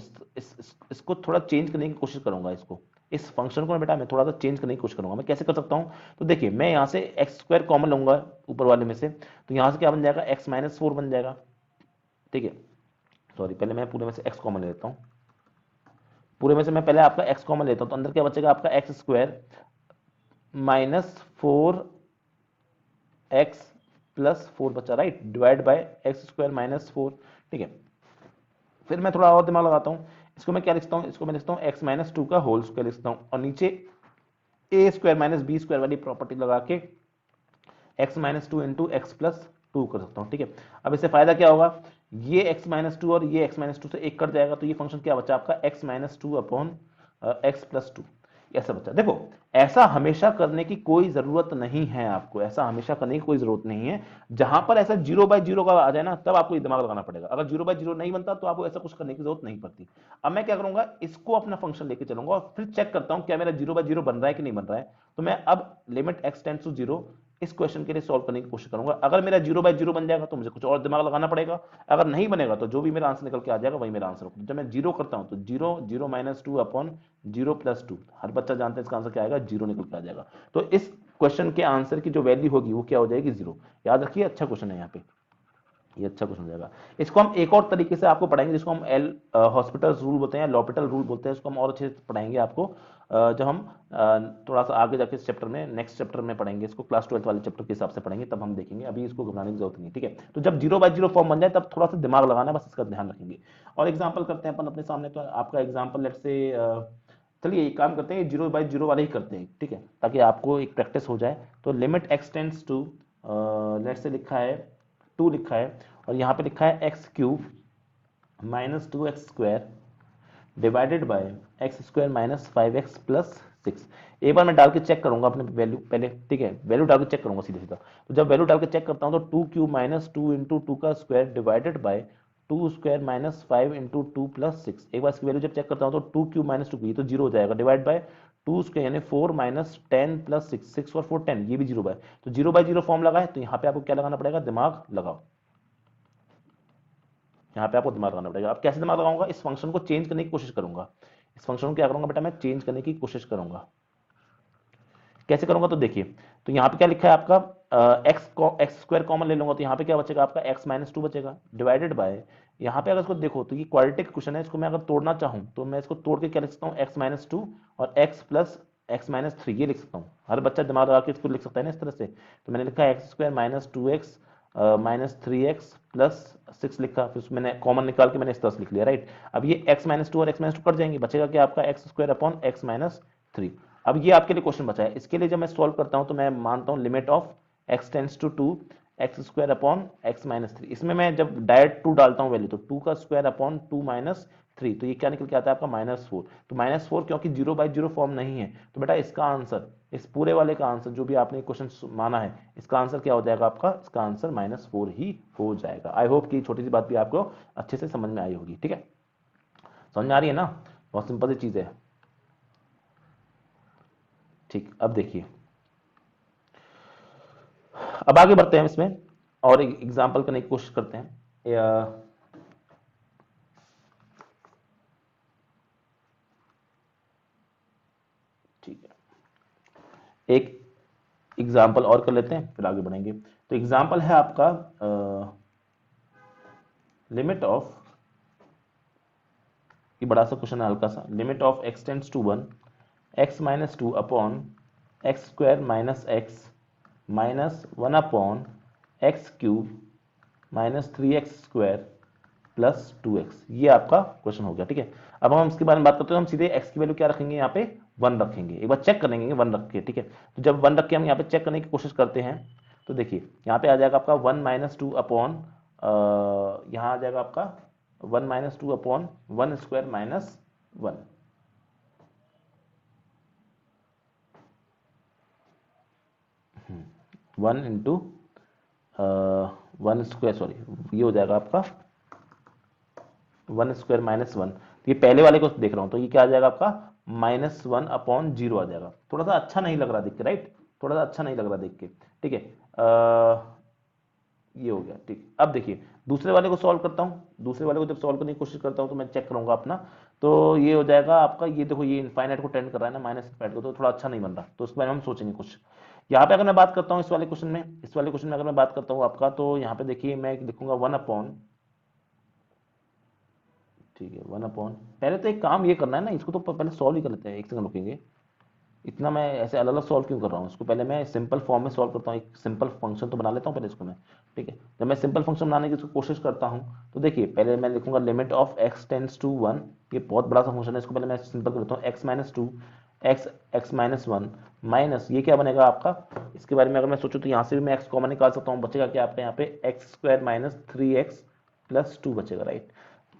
इसको थोड़ा चेंज करने की कोशिश करूंगा। इसको, इस फंक्शन को ना बेटा मैं थोड़ा सा चेंज करने की कोशिश करूंगा। मैं कैसे कर सकता हूँ, तो देखिए मैं यहाँ से एक्स स्क्वायर कॉमन लूंगा ऊपर वाले में से, तो यहाँ से क्या बन जाएगा, एक्स माइनस 4 बन जाएगा। ठीक है, सॉरी, पहले मैं पूरे में से एक्स कॉमन ले लेता हूँ। पूरे में से मैं पहले आपका एक्स कॉमन लेता हूँ, तो अंदर क्या बचेगा आपका x square minus 4x plus 4 बचा, right, divide by x square minus 4। ठीक है, फिर मैं थोड़ा और दिमाग लगाता हूँ। इसको मैं क्या लिखता हूँ, इसको मैं लिखता हूँ एक्स माइनस 2 का होल स्क्वायर लिखता हूँ, और नीचे ए स्क्वायर माइनस बी स्क्वायर वाली प्रॉपर्टी लगा के x minus 2 into x plus 2 कर सकता हूँ। ठीक है, अब इससे फायदा क्या होगा, ये एक्स माइनस 2 और ये एक्स माइनस 2 से एक कट जाएगा, तो ये फंक्शन क्या बचा आपका, x minus 2 upon x plus 2, ऐसा बचा। देखो, ऐसा हमेशा करने की कोई जरूरत नहीं है आपको, ऐसा हमेशा करने की कोई जरूरत नहीं है। जहां पर ऐसा 0/0 का आ जाए ना, तब आपको ये दिमाग लगाना पड़ेगा। अगर 0/0 नहीं बनता तो आपको ऐसा कुछ करने की जरूरत नहीं पड़ती। अब मैं क्या करूंगा, इसको अपना फंक्शन लेके चलूंगा और फिर चेक करता हूं क्या मेरा 0/0 बन रहा है कि नहीं बन रहा है। तो मैं अब लिमिट एक्स टेंड्स टू 0 इस क्वेश्चन के लिए सॉल्व करने की कोशिश करूंगा। अगर मेरा 0/0 बन जाएगा तो मुझे कुछ और दिमाग लगाना पड़ेगा, अगर नहीं बनेगा तो जो भी मेरा आंसर निकल के आ जाएगा वही मेरा आंसर होगा। जब मैं 0 करता हूं तो 0 0 माइनस 2 अपॉन 0 प्लस 2, हर बच्चा जानता है इसका आंसर क्या आएगा, 0 निकल के आ जाएगा। तो इस क्वेश्चन के आंसर की जो वैल्यू होगी वो क्या हो जाएगी, 0। याद रखिए, अच्छा क्वेश्चन है यहाँ पे, ये अच्छा क्वेश्चन हो जाएगा। इसको हम एक और तरीके से आपको पढ़ाएंगे, जिसको हम एल हॉस्पिटल रूल बोलते हैं, लॉपिटल रूल बोलते हैं। इसको हम और अच्छे से पढ़ाएंगे आपको, जब हम थोड़ा सा आगे जाके इस चैप्टर में, नेक्स्ट चैप्टर में पढ़ेंगे इसको, क्लास 12 वाले चैप्टर के हिसाब से पढ़ेंगे, तब हम देखेंगे। अभी इसको घबराने की जरूरत नहीं। ठीक है, तो जब 0/0 फॉर्म बन जाए तब थोड़ा सा दिमाग लगाना, बस इसका ध्यान रखेंगे। और एग्जाम्पल करते हैं अपन अपने सामने। तो आपका एग्जाम्पल लेट से, चलिए एक काम करते हैं, 0/0 वाले ही करते हैं। ठीक है, ताकि आपको एक प्रैक्टिस हो जाए। तो limit x tends to, let से लिखा है 2 लिखा है, और यहाँ पे लिखा है x cube minus 2x square divided by x square minus 5x plus 6। एक बार मैं डाल के चेक करूंगा अपने वैल्यू पहले। ठीक है, वैल्यू डाल के चेक करूंगा सीधा सीधा। तो जब वैल्यू डाल के चेक करता हूं तो 2 क्यूब माइनस 2 इंटू 2 का square divided by 2 square minus 5 into 2 plus 6। एक बार इसकी वैल्यू जब चेक करता हूं तो 2 क्यूब माइनस 2, ये तो 0 हो जाएगा, डिवाइड बाय 2 स्क्वायर यानी 4 माइनस 10 प्लस 6, 6 और 4 10, ये भी 0 बाय। तो 0/0 फॉर्म लगा है, तो यहाँ पे आपको क्या लगाना पड़ेगा, दिमाग लगाओ। यहाँ पे आपको दिमाग लगाना पड़ेगा। अब कैसे दिमाग लगाऊंगा, इस फंक्शन को चेंज करने की कोशिश करूंगा। इस फंक्शन को क्या करूंगा बेटा, मैं चेंज करने की कोशिश करूंगा। कैसे करूंगा, तो देखिए, तो यहाँ पे क्या लिखा है आपका, एक्स स्क्वायर कॉमन ले लूंगा, तो यहाँ पे क्या बचेगा आपका, एक्स माइनस 2 बचेगा, डिवाइडेड बाय, यहाँ पे अगर इसको देखो तो ये क्वाड्रेटिक क्वेश्चन है, इसको मैं अगर तोड़ना चाहूँ तो मैं इसको तोड़ के क्या लिख सकता हूँ, एक्स माइनस 2 और x plus x minus three, ये लिख सकता हूँ। हर बच्चा दिमाग लगा के इसको लिख सकता है ना इस तरह से। तो मैंने लिखा x square minus two x minus three x plus six लिखा, फिर उसमें मैंने कॉमन निकाल के मैंने इस तरह से लिख लिया, राइट। अब ये एक्स माइनस टू और एक्स माइनस टू कट जाएंगे, बचेगा क्या आपका x square upon x minus three. अब ये आपके लिए क्वेश्चन बचा है, इसके लिए जब मैं सॉल्व करता हूँ तो मैं मानता हूँ limit of x tends to two x square upon x minus three. इसमें मैं जब डायरेक्ट टू डालता हूँ वैल्यू, तो टू का square upon two minus three, तो ये क्या निकल के आता है आपका माइनस फोर। तो माइनस फोर क्योंकि जीरो बाई जीरो फॉर्म नहीं है, तो बेटा इसका आंसर, इस पूरे वाले का आंसर जो भी आपने क्वेश्चन माना है, इसका आंसर क्या हो जाएगा आपका, इसका आंसर माइनस फोर ही हो जाएगा। आई होप कि छोटी सी बात भी आपको अच्छे से समझ में आई होगी, ठीक है। समझ में आ रही है ना, बहुत सिंपल सी चीज है। ठीक, अब देखिए, अब आगे बढ़ते हैं इसमें और एक एग्जाम्पल करने की कोशिश करते हैं। ठीक है, एक एग्जाम्पल और कर लेते हैं फिर आगे बढ़ेंगे। तो एग्जाम्पल है आपका लिमिट ऑफ, ये बड़ा सा क्वेश्चन है हल्का सा, limit of x tends to one x minus two upon x square minus x minus one upon x cube minus three x square plus two x, ये आपका क्वेश्चन हो गया, ठीक है। अब हम इसके बारे में बात करते हैं, हम सीधे एक्स की वैल्यू क्या रखेंगे, यहाँ पे वन रखेंगे, एक बार चेक करेंगे वन रख के, ठीक है। तो जब वन रख के हम यहाँ पे चेक करने की कोशिश करते हैं, तो देखिए यहाँ पे आ जाएगा आपका वन माइनस टू अपॉन, यहाँ आ जाएगा आपका one minus two upon one square minus one, one into one square, sorry ये हो जाएगा आपका वन स्क्वायर माइनस वन। तो ये पहले वाले को देख रहा हूं, तो ये क्या आ जाएगा आपका माइनस वन अपॉन जीरो आ जाएगा। थोड़ा सा अच्छा नहीं लग रहा देख के, राइट, थोड़ा सा अच्छा नहीं लग रहा देख के, ठीक है। ये हो गया, ठीक। अब देखिए दूसरे वाले को सॉल्व करता हूँ, दूसरे वाले को जब सॉल्व करने की कोशिश करता हूँ तो मैं चेक करूंगा अपना, तो ये हो जाएगा आपका, ये देखो ये इनफाइनाइट को टेंड कर रहा है ना, माइनस इनफाइनाइट को, तो थोड़ा अच्छा नहीं बन रहा, तो उसके बारे में हम सोचेंगे कुछ। यहाँ पे अगर मैं बात करता हूँ इस वाले क्वेश्चन में, इस वाले क्वेश्चन में अगर मैं बात करता हूँ आपका, तो यहाँ पे देखिए मैं लिखूंगा वन अपॉन, ठीक है, वन अपॉन, पहले तो एक काम ये करना है ना, इसको तो पहले सॉल्व ही कर लेते हैं, एक सेकंड रुकेंगे। इतना मैं ऐसे अलग अलग सॉल्व क्यों कर रहा हूँ, इसको पहले मैं सिंपल फॉर्म में सॉल्व करता हूँ, एक सिंपल फंक्शन तो बना लेता हूँ पहले इसको मैं, ठीक है। जब मैं सिंपल फंक्शन बनाने की इसको कोशिश करता हूँ, तो देखिए पहले मैं लिखूंगा limit of x tends to one, ये बहुत बड़ा सा फंक्शन है, इसको पहले मैं सिंपल कर लेता हूँ, x minus to x x minus one minus, ये क्या बनेगा आपका, इसके बारे में अगर मैं सोचूं तो यहाँ से भी मैं एक्स कॉमन निकाल सकता हूँ, बचेगा क्या आपका यहाँ पे x square minus three x plus two बचेगा, राइट।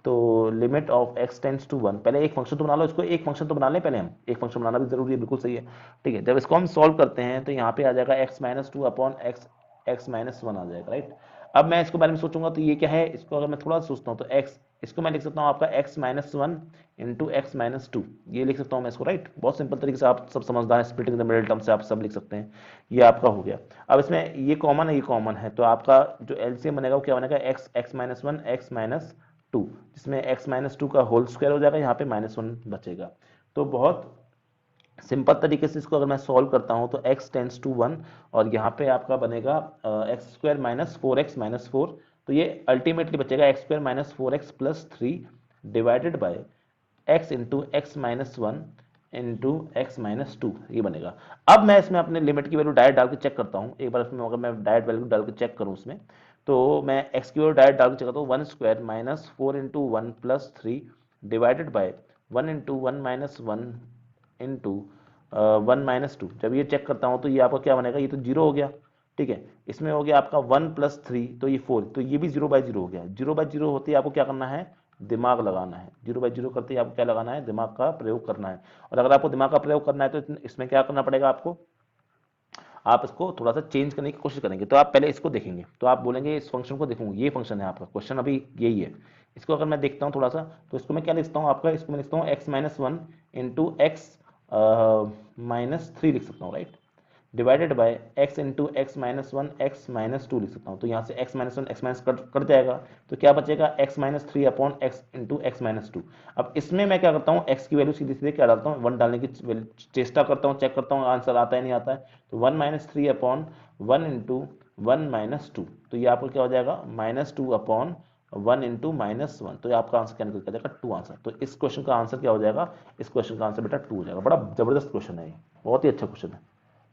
तो limit of x tends to one, पहले एक फंक्शन तो बना लो, इसको एक फंक्शन तो बना लें पहले, हम एक फंक्शन बनाना भी जरूरी है, बिल्कुल सही है, ठीक है। जब इसको हम सॉल्व करते हैं तो यहाँ पे आ जाएगा x minus two upon x x minus one आ जाएगा, राइट। अब मैं इसके बारे में सोचूंगा तो ये क्या है, इसको अगर मैं थोड़ा सोचता हूँ तो एक्स, इसको मैं लिख सकता हूँ आपका x minus one into x minus two, ये लिख सकता हूँ मैं इसको, राइट। बहुत सिंपल तरीके से आप सब समझदार हैं, स्प्लिटिंग द मिडिल टर्म से आप सब लिख सकते हैं, ये आपका हो गया। अब इसमें ये कॉमन है, ये कॉमन है, तो आपका जो एलसीएम बनेगा वो क्या बनेगा, x x minus one x minus to, जिसमें x माइनस टू का होल स्क्वायर हो जाएगा, यहाँ पे माइनस वन बचेगा। तो बहुत सिंपल तरीके से इसको अगर मैं सॉल्व करता हूँ तो x टेंस टू वन, और यहाँ पे आपका बनेगा x square minus four x minus four, तो ये अल्टीमेटली बचेगा x square minus four x plus three divided by x into x minus one into x minus two, ये बनेगा। अब मैं इसमें अपने लिमिट की वैल्यू डायरेक्ट डाल के चेक करता हूँ, एक बार इसमें अगर मैं डायरेक्ट वैल्यू डाल के चेक करूँ उसमें, तो मैं एक्स की वैल्यू डायरेक्ट डाल के चेक करता हूँ, one square minus four into one plus three divided by one into one minus one into one minus two. जब ये चेक करता हूँ तो ये आपका क्या बनेगा, ये तो जीरो हो गया, ठीक है। इसमें हो गया आपका वन प्लस थ्री, तो ये फोर, तो ये भी जीरो बाई जीरो हो गया। जीरो बाई जीरो होते ही आपको क्या करना है, दिमाग लगाना है, जीरो बाई जीरो करते ही आपको क्या लगाना है, दिमाग का प्रयोग करना है। और अगर आपको दिमाग का प्रयोग करना है तो इसमें क्या करना पड़ेगा आपको, आप इसको थोड़ा सा चेंज करने की कोशिश करेंगे। तो आप पहले इसको देखेंगे, तो आप बोलेंगे इस फंक्शन को देखूंगा, ये फंक्शन है आपका, क्वेश्चन अभी यही है। इसको अगर मैं देखता हूँ थोड़ा सा, तो इसको मैं क्या लिखता हूँ आपका, इसको मैं लिखता हूँ x minus one into x minus three लिख सकता हूँ, right, divided bye x into x minus one x minus to लिख सकता हूँ। तो यहाँ से x minus one x minus cut जाएगा, तो क्या बचेगा x minus three upon x into x minus to. अब इसमें मैं क्या करता हूँ, एक्स की वैल्यू सीधे सीधे क्या डालता हूँ, वन डालने की चेष्टा करता हूँ, चेक करता हूँ आंसर आता है नहीं आता है। तो one minus three upon one into one minus two, तो ये आपको क्या हो जाएगा माइनस टू अपॉन 1 इंटू -1, तो ये आपका आंसर क्या निकल के आ जाएगा 2 आंसर। तो इस क्वेश्चन का आंसर क्या हो जाएगा, इस क्वेश्चन का आंसर बेटा 2 हो जाएगा। बड़ा जबरदस्त क्वेश्चन है ये, बहुत ही अच्छा क्वेश्चन है।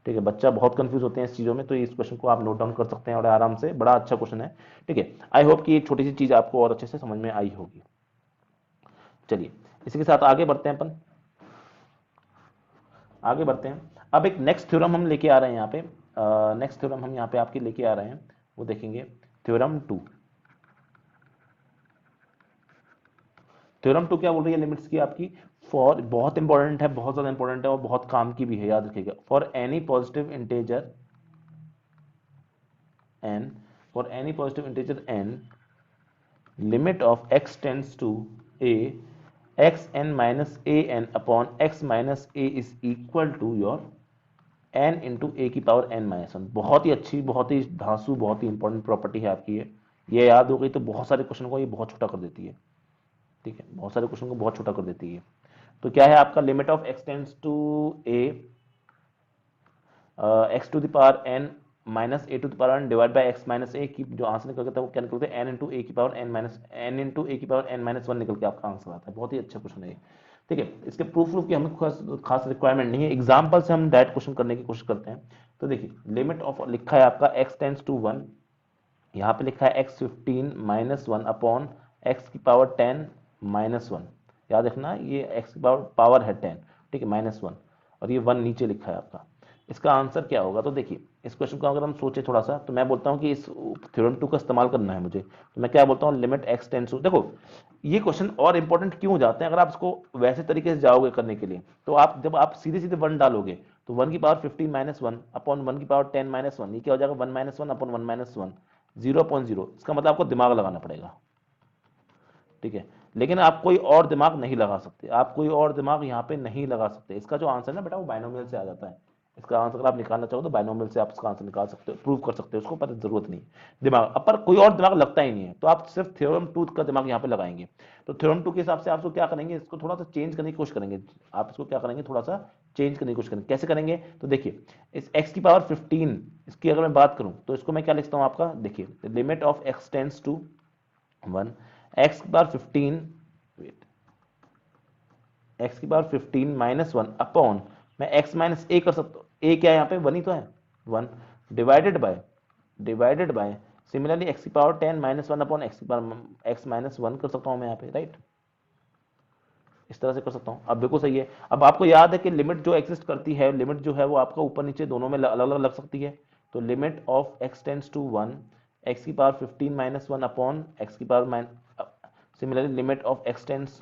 ठीक है, बच्चा बहुत कंफ्यूज होते हैं इस चीज़ों में, तो इस क्वेश्चन को आप नोट डाउन कर सकते हैं और आराम से, बड़ा अच्छा क्वेश्चन है। ठीक है, आई होप कि ये छोटी सी चीज़ आपको और अच्छे से समझ में आई होगी। चलिए इसी के साथ आगे बढ़ते हैं अपन, आगे बढ़ते हैं। अब एक नेक्स्ट थ्योरम हम लेके आ रहे हैं यहाँ पे, नेक्स्ट थ्योरम हम यहाँ पे आपके लेके आ रहे हैं, वो देखेंगे थ्योरम 2। थ्योरम 2 क्या बोल रही है लिमिट्स की आपकी, फॉर, बहुत इंपॉर्टेंट है, बहुत ज्यादा इंपॉर्टेंट है और बहुत काम की भी है, याद रखिएगा। For any positive integer n, for any positive integer n, limit of x tends to a, x n minus a n upon x minus a is equal to your n into a की पावर n माइनस वन। बहुत ही अच्छी, बहुत ही धांसू, बहुत ही इंपॉर्टेंट प्रॉपर्टी है आपकी ये याद हो गई तो बहुत सारे क्वेश्चन को ये बहुत छोटा कर देती है। ठीक है, बहुत सारे क्वेश्चन को बहुत छोटा कर देती है। तो क्या है आपका, limit of x tends to a, x to the power n minus a to the power n divide by x minus a की जो आंसर निकल के वो क्या निकलता है, एन इंटू ए की power n minus n into a की पावर एन माइनस वन निकल के आपका आंसर आता है। बहुत ही अच्छा क्वेश्चन है ये। ठीक है, इसके प्रूफ की हमें खास रिक्वायरमेंट नहीं है, एग्जाम्पल से हम डायरेक्ट क्वेश्चन करने की कोशिश करते हैं। तो देखिए लिमिट ऑफ लिखा है आपका एक्स टेंस टू वन, यहाँ पे लिखा है x 15 minus one upon x की पावर 10 माइनस वन। याद रखना ये एक्स की पावर है 10, ठीक है, माइनस वन, और ये वन नीचे लिखा है आपका। इसका आंसर क्या होगा, तो देखिए इस क्वेश्चन को अगर हम सोचे थोड़ा सा, तो मैं बोलता हूँ कि इस थ्योरम 2 का इस्तेमाल करना है मुझे, तो मैं क्या बोलता हूँ, लिमिट एक्स टेंस टू, देखो ये क्वेश्चन और इंपॉर्टेंट क्यों हो जाते हैं, अगर आप इसको वैसे तरीके से जाओगे करने के लिए, तो आप जब आप सीधे सीधे वन डालोगे तो वन की power 15 minus one upon one की पावर 10 माइनस वन, ये क्या हो जाएगा, one minus one upon one minus one, 0.0। इसका मतलब आपको दिमाग लगाना पड़ेगा। ठीक है, लेकिन आप कोई और दिमाग नहीं लगा सकते, आप कोई और दिमाग यहाँ पे नहीं लगा सकते। इसका जो आंसर है ना बेटा वो बाइनोमियल से आ जाता है। इसका आंसर अगर आप निकालना चाहो तो बाइनोमियल से आप इसका आंसर निकाल सकते हो, प्रूव कर सकते हो उसको, पर जरूरत नहीं दिमाग, अब पर कोई और दिमाग लगता ही नहीं है, तो आप सिर्फ थ्योरम 2 का दिमाग यहाँ पे लगाएंगे। तो थ्योरम 2 के हिसाब से आपको क्या करेंगे, इसको थोड़ा सा चेंज करने की कोशिश करेंगे। आप इसको क्या करेंगे, थोड़ा सा चेंज करने की कोशिश करेंगे। कैसे करेंगे, तो देखिए इस x की पावर 15, इसकी अगर मैं बात करूं तो इसको मैं क्या लिखता हूं आपका, देखिए limit of x tends to one, x की पावर 15, वेट, एक्स की पावर 15 माइनस वन अपॉन, मैं एक्स माइनस ए कर सकता हूँ, ए क्या है यहाँ पे, वन ही तो है, one, divided by similarly x की power 10 minus one upon x की पावर एक्स माइनस वन कर सकता हूँ मैं यहाँ पे, राइट, इस तरह से कर सकता हूँ। अब बिल्कुल सही है। अब आपको याद है कि लिमिट जो एग्जिस्ट करती है, लिमिट जो है वो आपका ऊपर नीचे दोनों में अलग अलग लग सकती है। तो limit of x tends to one, x की power 15 minus one upon x की power, similarly limit of x tends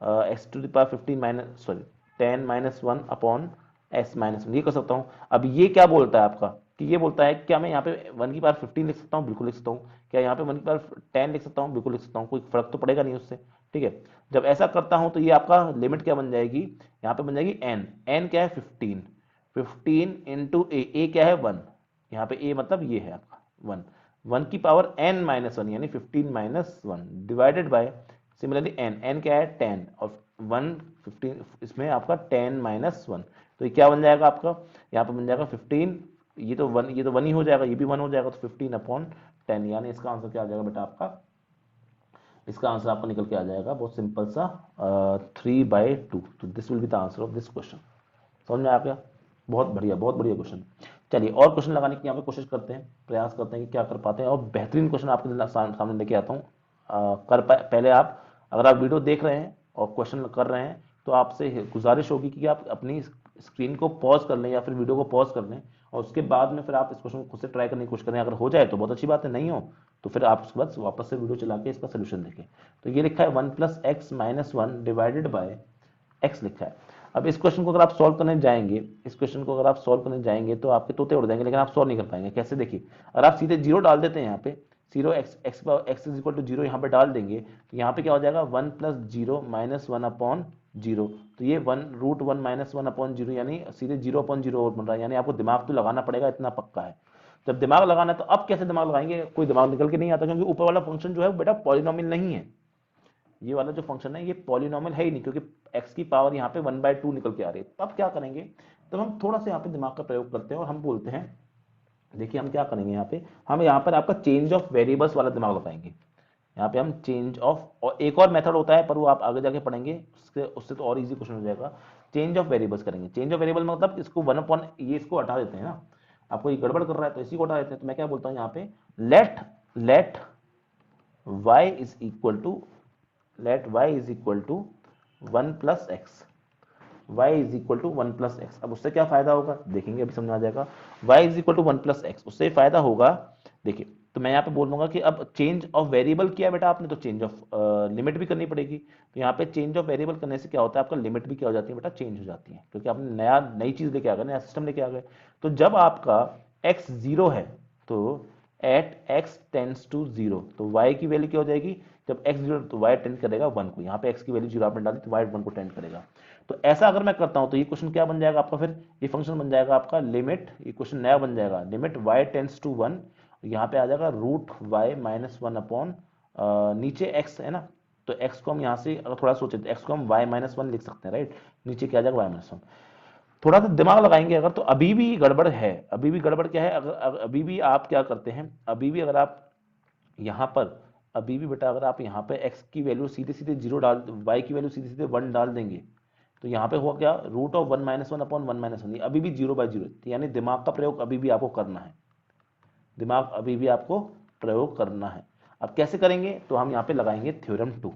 x to the power 15 minus sorry 10 minus one upon x minus one, ये कर सकता हूँ। अब ये क्या बोलता है आपका, कि ये बोलता है क्या मैं यहाँ पे वन की पावर 15 लिख सकता हूँ, बिल्कुल लिख सकता हूँ। क्या यहाँ पे वन की पावर 10 लिख सकता हूँ, बिल्कुल लिख सकता हूँ, कोई फर्क तो पड़ेगा नहीं उससे। ठीक है, जब ऐसा करता हूँ तो ये आपका लिमिट क्या बन जाएगी, यहाँ पे बन जाएगी एन, एन क्या है 15, 15 इंटू ए क्या है वन, यहाँ पे ए मतलब ये है आपका वन, वन की पावर एन माइनस वन यानी 15 minus one divided by similarly n, n क्या है 10 और वन 15, इसमें आपका 10 माइनस वन, तो ये क्या बन जाएगा आपका, यहाँ पे बन जाएगा 15, ये तो वन, ये तो वन ही हो जाएगा, ये भी वन हो जाएगा, तो 15 अपॉन 10, यानी इसका आंसर क्या आ जाएगा बेटा आपका, इसका आंसर आपको निकल के आ जाएगा बहुत सिंपल सा 3/2। तो this will be the answer of this question. समझ में आ गया, बहुत बढ़िया, बहुत बढ़िया क्वेश्चन। चलिए और क्वेश्चन लगाने की यहाँ पे कोशिश करते हैं, प्रयास करते हैं कि क्या कर पाते हैं, और बेहतरीन क्वेश्चन आपके सामने लेके आता हूँ। पहले आप, अगर आप वीडियो देख रहे हैं और क्वेश्चन कर रहे हैं, तो आपसे गुजारिश होगी कि आप अपनी स्क्रीन को पॉज कर लें या फिर वीडियो को पॉज कर लें, और उसके बाद में फिर आप इस क्वेश्चन को खुद से ट्राई करने की कोशिश करें। अगर हो जाए तो बहुत अच्छी बात है, नहीं हो तो फिर आप उसके बाद वापस से वीडियो चला के इसका सोल्यूशन देखें। तो ये लिखा है one plus x minus one divided bye x लिखा है। अब इस क्वेश्चन को अगर आप सॉल्व करने जाएंगे, इस क्वेश्चन को अगर आप सॉल्व करने जाएंगे तो आपके तोते उड़ जाएंगे, लेकिन आप सॉल्व नहीं कर पाएंगे। कैसे, देखिए अगर आप सीधे जीरो डाल देते हैं यहाँ पे, zero x x x is equal to zero यहाँ पे डाल देंगे, तो यहाँ पे क्या हो जाएगा, one plus zero minus one upon zero, तो ये one root one minus one upon zero, यानी सीधे जीरो अपॉन जीरो और बन रहा है, यानी आपको दिमाग तो लगाना पड़ेगा, इतना पक्का है। जब दिमाग लगाना है तो अब कैसे दिमाग लगाएंगे, कोई दिमाग निकल के नहीं आता, क्योंकि ऊपर वाला फंक्शन जो है बेटा पॉलिनोमियल नहीं है, ये वाला जो फंक्शन है ये पॉलिनोमियल है ही नहीं, क्योंकि x की पावर यहाँ पे 1/2 निकल के आ रही है। तब क्या करेंगे, तब हम थोड़ा सा यहाँ पे दिमाग का प्रयोग करते हैं और हम बोलते हैं, देखिए हम क्या करेंगे यहाँ पे, हम यहाँ पर आपका चेंज ऑफ वेरिएबल्स वाला दिमाग लगाएंगे। यहाँ पे हम चेंज ऑफ, और एक और मेथड होता है पर वो आप आगे जाके पढ़ेंगे, उससे उससे तो और इजी क्वेश्चन हो जाएगा। चेंज ऑफ वेरिएबल्स करेंगे। चेंज ऑफ वेरिएबल मतलब इसको वन अपॉन, ये इसको हटा देते हैं ना, आपको ये गड़बड़ कर रहा है तो इसी को हटा देते हैं। तो मैं क्या बोलता हूँ यहाँ पे, let let y is equal to, let y is equal to 1 plus x, y is equal to 1 plus x. अब उससे क्या फायदा होगा देखेंगे, अभी समझ आ जाएगा। y is equal to 1 plus x, उससे फायदा होगा, देखिए, तो मैं यहाँ पे बोल दूंगा कि अब चेंज ऑफ वेरिएबल किया बेटा आपने, तो चेंज ऑफ लिमिट भी करनी पड़ेगी। तो यहाँ पे चेंज ऑफ वेरिएबल करने से क्या होता है, आपका लिमिट भी क्या हो जाती है बेटा, चेंज हो जाती है, क्योंकि आपने नई चीज लेके आ गए, नया सिस्टम लेके आ गए। तो जब आपका x जीरो है, तो at x tends to zero, तो y की वैल्यू क्या हो जाएगी, जब x जीरो तो y टेंड करेगा 1 को। यहाँ पे x की वैल्यू जीरो आपने डाली तो y 1 को टेंड करेगा। तो ऐसा अगर मैं करता हूं तो ये क्वेश्चन क्या बन जाएगा आपका, फिर ये फंक्शन बन जाएगा आपका लिमिट, ये क्वेश्चन नया बन जाएगा, लिमिट y टेंस टू 1, यहाँ पे आ जाएगा रूट y माइनस 1 अपॉन, नीचे x है ना, तो x को हम यहाँ से अगर थोड़ा सोचे तो x को हम y माइनस 1 लिख सकते हैं, राइट। नीचे क्या आ जाएगा y माइनस 1। थोड़ा सा दिमाग लगाएंगे अगर, तो अभी भी गड़बड़ है, अभी भी गड़बड़ क्या है, अभी भी आप क्या करते हैं, अभी भी अगर आप यहाँ पर, अभी भी बेटा अगर आप यहाँ पे x की वैल्यू सीधे सीधे जीरो डाल, y की वैल्यू सीधे सीधे 1 डाल देंगे, तो यहाँ पे हुआ क्या, root of 1 minus 1 upon 1 minus 1, अभी भी जीरो बाई जीरो, यानी दिमाग का प्रयोग अभी भी आपको करना है, दिमाग अभी भी आपको प्रयोग करना है। अब कैसे करेंगे, तो हम यहाँ पे लगाएंगे थ्योरम 2।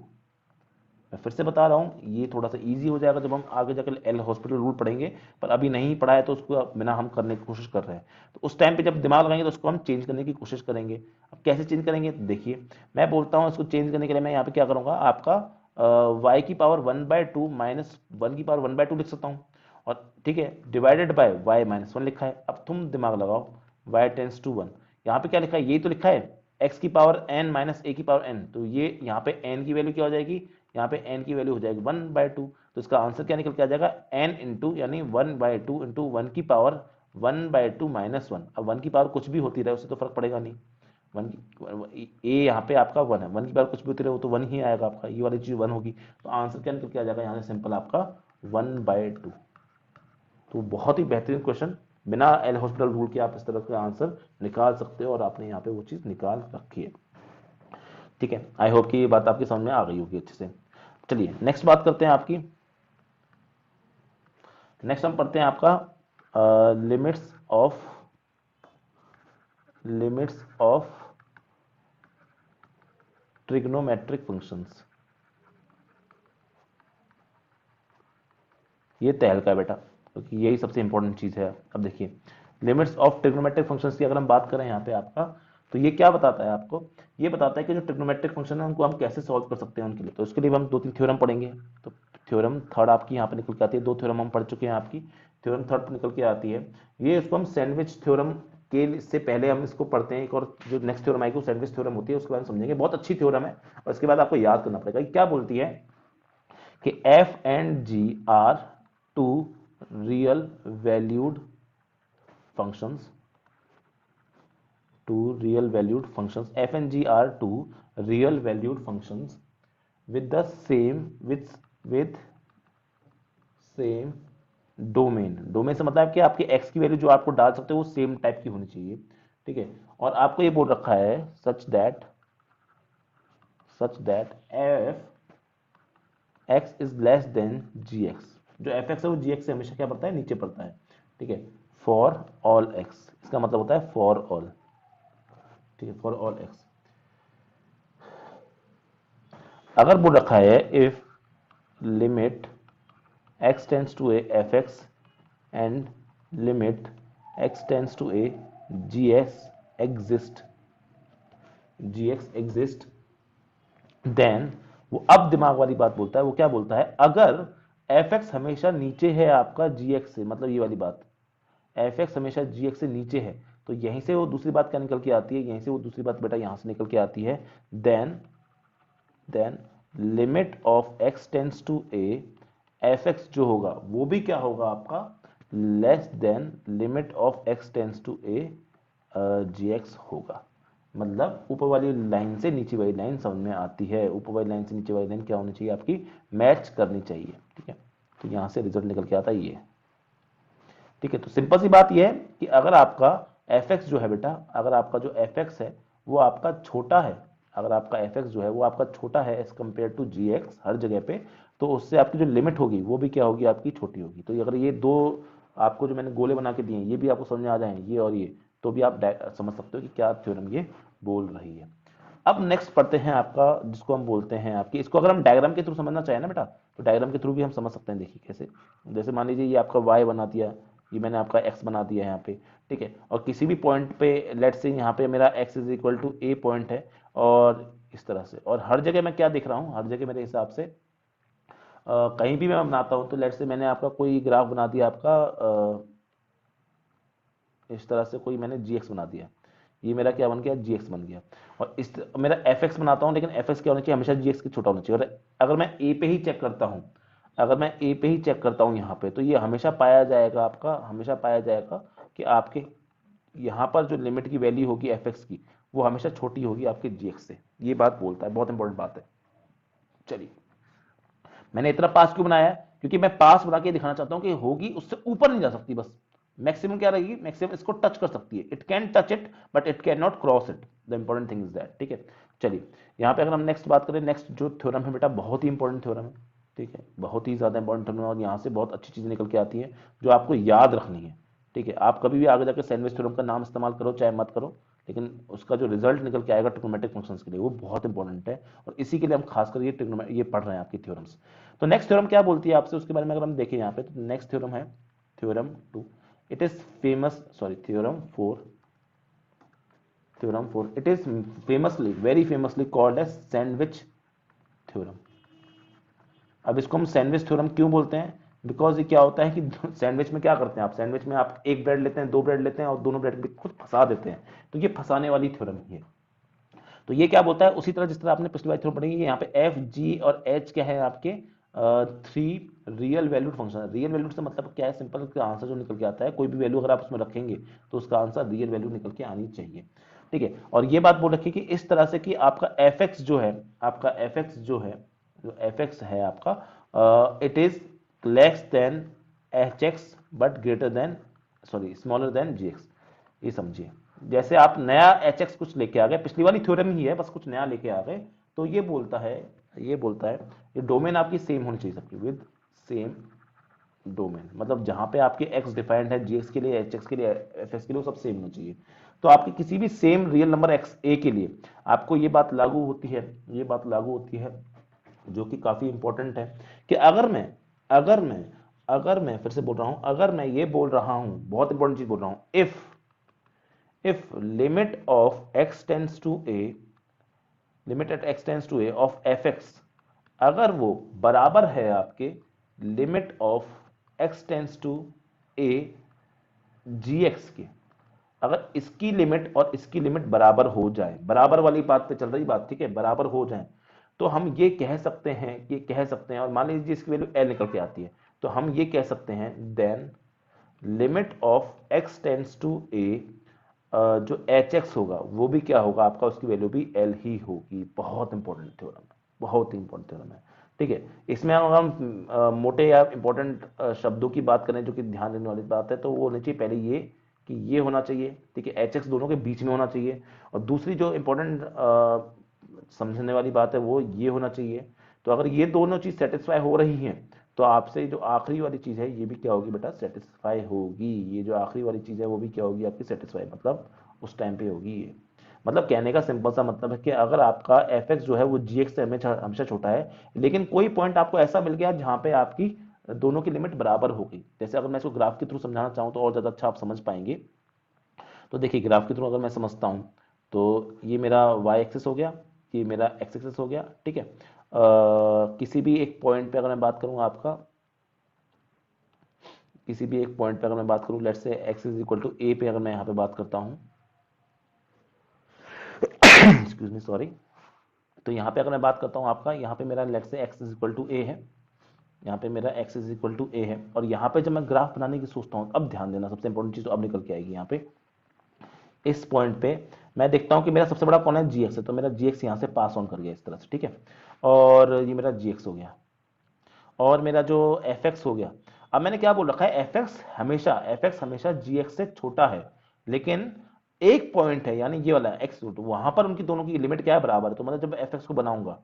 मैं फिर से बता रहा हूँ, ये थोड़ा सा इजी हो जाएगा जब हम आगे जाकर एल हॉस्पिटल रूल पढ़ेंगे, पर अभी नहीं पढ़ा है तो उसको बिना हम करने की कोशिश कर रहे हैं। तो उस टाइम पे जब दिमाग लगाएंगे तो उसको हम चेंज करने की कोशिश करेंगे। अब कैसे चेंज करेंगे, तो देखिए, मैं बोलता हूँ इसको चेंज करने के लिए मैं यहाँ पे क्या करूँगा, आपका y की पावर 1/2 माइनस 1 की पावर 1/2 लिख सकता हूँ, और ठीक है, डिवाइडेड बाय y माइनस 1 लिखा है। अब तुम दिमाग लगाओ, y टेंस टू 1, यहाँ पे क्या लिखा है, यही तो लिखा है, x की पावर n माइनस a की पावर n, तो ये यहाँ पे n की वैल्यू क्या हो जाएगी, यहाँ पे n की वैल्यू हो जाएगी 1/2। तो इसका आंसर क्या निकल के आ जाएगा, n इंटू यानी 1/2 इंटू 1 की पावर 1/2 माइनस 1। अब 1 की पावर कुछ भी होती रहे उससे तो फर्क पड़ेगा नहीं, 1 की ए यहाँ पे आपका 1 है, 1 की पावर कुछ भी होती रहे वो तो 1 ही आएगा आपका, ये वाली चीज 1 होगी। तो आंसर क्या निकल के आ जाएगा यहाँ से, सिंपल आपका 1/2। तो बहुत ही बेहतरीन क्वेश्चन, बिना एल हॉस्पिटल रूल के आप इस तरह का आंसर निकाल सकते हो, और आपने यहाँ पे वो चीज निकाल रखी है। ठीक है, आई होप कि ये बात आपकी समझ में आ गई होगी अच्छे से। चलिए नेक्स्ट बात करते हैं आपकी, नेक्स्ट हम पढ़ते हैं आपका limits of, limits of trigonometric functions. ये तहलका है बेटा, क्योंकि यही सबसे इंपॉर्टेंट चीज है। अब देखिए, लिमिट्स ऑफ ट्रिग्नोमेट्रिक फंक्शंस की अगर हम बात करें यहाँ पे आपका, तो ये क्या बताता है आपको, ये बताता है कि जो ट्रिग्नोमेट्रिक फंक्शन है उनको हम कैसे सॉल्व कर सकते हैं उनके लिए। तो उसके लिए हम 2-3 थ्योरम पढ़ेंगे। तो थ्योरम थर्ड आपकी यहाँ पे निकल के आती है, 2 थ्योरम हम पढ़ चुके हैं आपकी, थ्योरम थर्ड निकल के आती है, ये इसको हम सैंडविच थ्योरम के से पहले हम इसको पढ़ते हैं। एक और जो नेक्स्ट थ्योरम आएगी वो सैंडविच थ्योरम होती है, उसके बारे में समझेंगे, बहुत अच्छी थ्योरम है, और इसके बाद आपको याद करना पड़ेगा। क्या बोलती है कि f and g are two real valued functions, two real valued functions, f and g are two real valued functions with the same with same domain. Domain से मतलब कि आपके x की वैल्यू जो आपको डाल सकते हो वो सेम टाइप की होनी चाहिए, ठीक है। और आपको ये बोल रखा है such that f x is less than g x, जो एफ एक्स है वो जी एक्स से हमेशा क्या पड़ता है, नीचे पड़ता है, ठीक है। फॉर ऑल एक्स, इसका मतलब होता है फॉर ऑल, ठीक है, फॉर ऑल एक्स। अगर बोल रखा है if limit x tends to a f x and limit x tends to a g x exist, then वो अब दिमाग वाली बात बोलता है। वो क्या बोलता है, अगर एफ एक्स हमेशा नीचे है आपका जी एक्स से, मतलब ये वाली बात, एफ एक्स हमेशा जी एक्स से नीचे है, तो यहीं से वो दूसरी बात क्या निकल के आती है, यहीं से वो दूसरी बात बेटा यहां से निकल के आती है, then limit of x tends to a f x जो होगा वो भी क्या होगा आपका, less than limit of x tends to a g x होगा। मतलब ऊपर वाली लाइन से नीचे वाली लाइन समझ में आती है, ऊपर वाली लाइन से नीचे वाली लाइन क्या होनी चाहिए आपकी, मैच करनी चाहिए, ठीक है। तो यहां से रिजल्ट निकल के आता है ये, ठीक है। तो सिंपल सी बात यह है कि अगर आपका एफ एक्स जो है बेटा, अगर आपका जो एफ एक्स है वो आपका छोटा है, अगर आपका एफ एक्स जो है वो आपका छोटा है as compare to g x हर जगह पे, तो उससे आपकी जो लिमिट होगी वो भी क्या होगी, आपकी छोटी होगी। तो अगर ये दो आपको जो मैंने गोले बना के दिए हैं ये भी आपको समझ में आ जाए, ये और ये, तो भी आप समझ सकते हो कि क्या थ्योरम ये बोल रही है। अब नेक्स्ट पढ़ते हैं आपका, जिसको हम बोलते हैं आपकी, इसको अगर हम डायग्राम के थ्रू समझना चाहें ना बेटा, तो डायग्राम के थ्रू भी हम समझ सकते हैं। देखिए कैसे, जैसे मान लीजिए ये आपका y बना दिया, ये मैंने आपका x बना दिया है यहाँ पे, ठीक है। और किसी भी पॉइंट पे लेट से यहाँ पे मेरा x is equal to a point है, और इस तरह से, और हर जगह मैं क्या दिख रहा हूँ, हर जगह मेरे हिसाब से कहीं भी मैं बनाता हूँ, तो लेट से मैंने आपका कोई ग्राफ बना दिया आपका इस तरह से, कोई मैंने जी एक्स बना दिया, ये मेरा क्या बन गया, जी एक्स बन गया। और इस मेरा एफ एक्स बनाता हूँ, लेकिन एफ एक्स क्या होना चाहिए, हमेशा जी एक्स की छोटा होना चाहिए। और अगर मैं ए पे ही चेक करता हूँ, अगर मैं ए पे ही चेक करता हूँ यहाँ पे, तो ये हमेशा पाया जाएगा आपका, हमेशा पाया जाएगा कि आपके यहाँ पर जो लिमिट की वैल्यू होगी एफ एक्स की, वो हमेशा छोटी होगी आपके जी एक्स से। ये बात बोलता है, बहुत इंपॉर्टेंट बात है। चलिए, मैंने इतना पास क्यों बनाया है, क्योंकि मैं पास बना के दिखाना चाहता हूं कि होगी उससे ऊपर नहीं जा सकती, बस मैक्सिमम क्या रहेगी, मैक्सिमम इसको टच कर सकती है, it can touch it but it can not cross it, the important thing is that, ठीक है। चलिए, यहाँ पे अगर हम नेक्स्ट बात करें, नेक्स्ट जो थ्योरम है बेटा, बहुत ही इंपॉर्टेंट थ्योरम है, ठीक है, बहुत ही ज्यादा इंपॉर्टेंट थ्योरम है, और यहाँ से बहुत अच्छी चीज निकल के आती है जो आपको याद रखनी है, ठीक है। आप कभी भी आगे जाकर सैंडविच थ्योरम का नाम इस्तेमाल करो चाहे मत करो, लेकिन उसका जो रिजल्ट निकल के आएगा ट्रिग्नोमेट्रिक फंक्शंस के लिए, वो बहुत इंपॉर्टेंट है, और इसी के लिए हम खासकर ये पढ़ रहे हैं आपकी थ्योरम्स। तो नेक्स्ट थ्योरम क्या बोलती है आपसे, उसके बारे में अगर हम देखें यहाँ पे, तो नेक्स्ट थ्योरम है theorem 2। It is famous, sorry theorem 4, theorem 4, it is famously, very famously called as sandwich theorem. अब इसको हम सैंडविच थ्योरम क्यों बोलते हैं, बिकॉज ये क्या होता है कि सैंडविच में क्या करते हैं आप, सैंडविच में आप एक ब्रेड लेते हैं, दो ब्रेड लेते हैं, और दोनों ब्रेड में खुद फंसा देते हैं, तो ये फंसाने वाली थ्योरम ही है। तो ये क्या बोलता है, उसी तरह जिस तरह आपने पिछली बार थ्योरम पढ़ी है, यहाँ पे एफ जी और एच क्या है आपके, three real valued function. Real valued से मतलब क्या है, सिंपल का आंसर जो निकल के आता है, कोई भी वैल्यू अगर आप उसमें रखेंगे तो उसका आंसर रियल वैल्यू निकल के आनी चाहिए, ठीक है। और ये बात बोल रखी कि इस तरह से कि आपका एफ एक्स जो है, आपका एफ एक्स जो है, जो एफ एक्स है आपका, it is less than h x but greater than, sorry smaller than g x, ये समझिए। जैसे आप नया एच एक्स कुछ लेके आ गए, पिछली वाली थ्योरम ही है, बस कुछ नया लेके आ गए, तो ये बोलता है, ये बोलता है ये डोमेन आपकी सेम होनी चाहिए सबकी, विद सेम डोमेन, मतलब जहां पे आपके एक्स डिफाइंड है जी एक्स के लिए, एच एक्स के लिए, एफ एक्स के लिए, वो सब सेम होना चाहिए। तो आपके किसी भी सेम रियल नंबर एक्स ए के लिए आपको ये बात लागू होती है, ये बात लागू होती है, जो कि काफी इंपॉर्टेंट है, कि अगर मैं फिर से बोल रहा हूं, अगर मैं ये बोल रहा हूं, बहुत इंपॉर्टेंट चीज बोल रहा हूं, if limit of x tends to a, limit at x tends to a of fx, अगर वो बराबर है आपके limit of x tends to a gx के, अगर इसकी लिमिट और इसकी लिमिट बराबर हो जाए, बराबर वाली बात पे चल रही बात, ठीक है, बराबर हो जाए, तो हम ये कह सकते हैं, ये कह सकते हैं, और मान लीजिए इसकी वैल्यू l निकल के आती है, तो हम ये कह सकते हैं then limit of x tends to a, जो एच एक्स होगा वो भी क्या होगा आपका, उसकी वैल्यू भी एल ही होगी। बहुत इंपॉर्टेंट थ्योरम है, बहुत ही इंपॉर्टेंट थ्योरम है, ठीक है। इसमें अगर हम मोटे या इंपॉर्टेंट शब्दों की बात करें जो कि ध्यान देने वाली बात है, तो वो होनी चाहिए पहले ये कि ये होना चाहिए, ठीक है, एच एक्स दोनों के बीच में होना चाहिए, और दूसरी जो इंपॉर्टेंट समझने वाली बात है वो ये होना चाहिए। तो अगर ये दोनों चीज सेटिस्फाई हो रही हैं, तो आपसे जो आखिरी वाली चीज है ये भी क्या होगी बेटा, सेटिस्फाई होगी। ये जो आखिरी वाली चीज है वो भी क्या होगी आपकी, सेटिस्फाई, मतलब उस टाइम पे होगी ये। मतलब कहने का सिंपल सा मतलब है कि अगर आपका एफ एक्स जो है वो जी एक्स से हमेशा छोटा है, लेकिन कोई पॉइंट आपको ऐसा मिल गया जहां पे आपकी दोनों की लिमिट बराबर हो गई, जैसे अगर मैं इसको ग्राफ के थ्रू समझाना चाहूँ तो और ज्यादा अच्छा आप समझ पाएंगे। तो देखिए ग्राफ के थ्रू अगर मैं समझता हूँ, तो ये मेरा वाई एक्सिस हो गया, ये मेरा एक्स एक्सिस हो गया, ठीक है। किसी भी एक पॉइंट पे अगर मैं बात करूँ आपका, किसी भी एक पॉइंट पे अगर मैं बात करूँ, let's say x is equal to a पे अगर मैं यहाँ पे बात करता हूँ, एक्सक्यूज मी सॉरी, तो यहाँ पे अगर मैं बात करता हूँ आपका, यहाँ पे मेरा let's say x is equal to a है, यहाँ पे मेरा x is equal to a है, और यहाँ पे जब मैं ग्राफ बनाने की सोचता हूँ, अब ध्यान देना, सबसे इंपॉर्टेंट चीज तो अब निकल के आएगी यहाँ पे, इस पॉइंट पे मैं देखता हूँ कि मेरा सबसे बड़ा कौन है, जी एक्स है, तो मेरा जी एक्स यहाँ से पास ऑन कर गया इस तरह से, ठीक है, और ये मेरा जी एक्स हो गया, और मेरा जो एफ एक्स हो गया। अब मैंने क्या बोल रखा है, एफ एक्स हमेशा जी एक्स से छोटा है, लेकिन एक पॉइंट है यानी ये वाला एक्स रूट, वहां पर उनकी दोनों की लिमिट क्या है, बराबर है। तो मतलब जब एफ एक्स को बनाऊंगा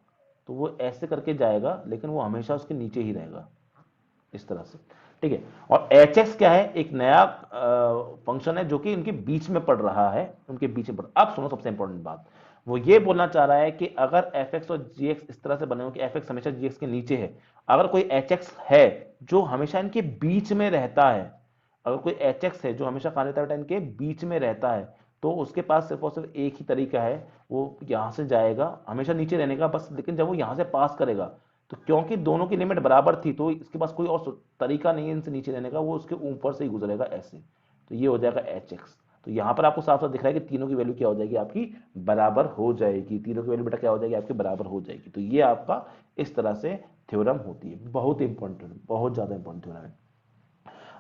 तो वो ऐसे करके जाएगा, लेकिन वो हमेशा उसके नीचे ही रहेगा, इस तरह से, ठीक है। और एच एक्स क्या है, एक नया फंक्शन है जो कि उनके बीच में पड़ रहा है, उनके बीच में पड़। अब सुनो सबसे इंपॉर्टेंट बात, वो ये बोलना चाह रहा है कि अगर एफ एक्स और जी एक्स इस तरह से बने हो कि एफ एक्स हमेशा जी एक्स के नीचे है, अगर कोई एच एक्स है जो हमेशा इनके बीच में रहता है, अगर कोई एच एक्स है जो हमेशा कहां रहता है, इनके बीच में रहता है, तो उसके पास सिर्फ और सिर्फ एक ही तरीका है, वो यहां से जाएगा, हमेशा नीचे रहने का बस। लेकिन जब वो यहां से पास करेगा, तो क्योंकि दोनों की लिमिट बराबर थी, तो इसके पास कोई और तरीका नहीं है इनसे नीचे रहने का, वो उसके ऊपर से ही गुजरेगा ऐसे। तो ये हो जाएगा एच एक्स। तो यहां पर आपको साफ साफ दिख रहा है कि तीनों की वैल्यू क्या हो जाएगी, आपकी बराबर हो जाएगी। तीनों की वैल्यू बेटा क्या हो जाएगी, आपकी बराबर हो जाएगी। तो ये आपका इस तरह से थ्योरम होती है। बहुत इंपॉर्टेंट, बहुत ज्यादा इंपॉर्टेंट थ्योरम है।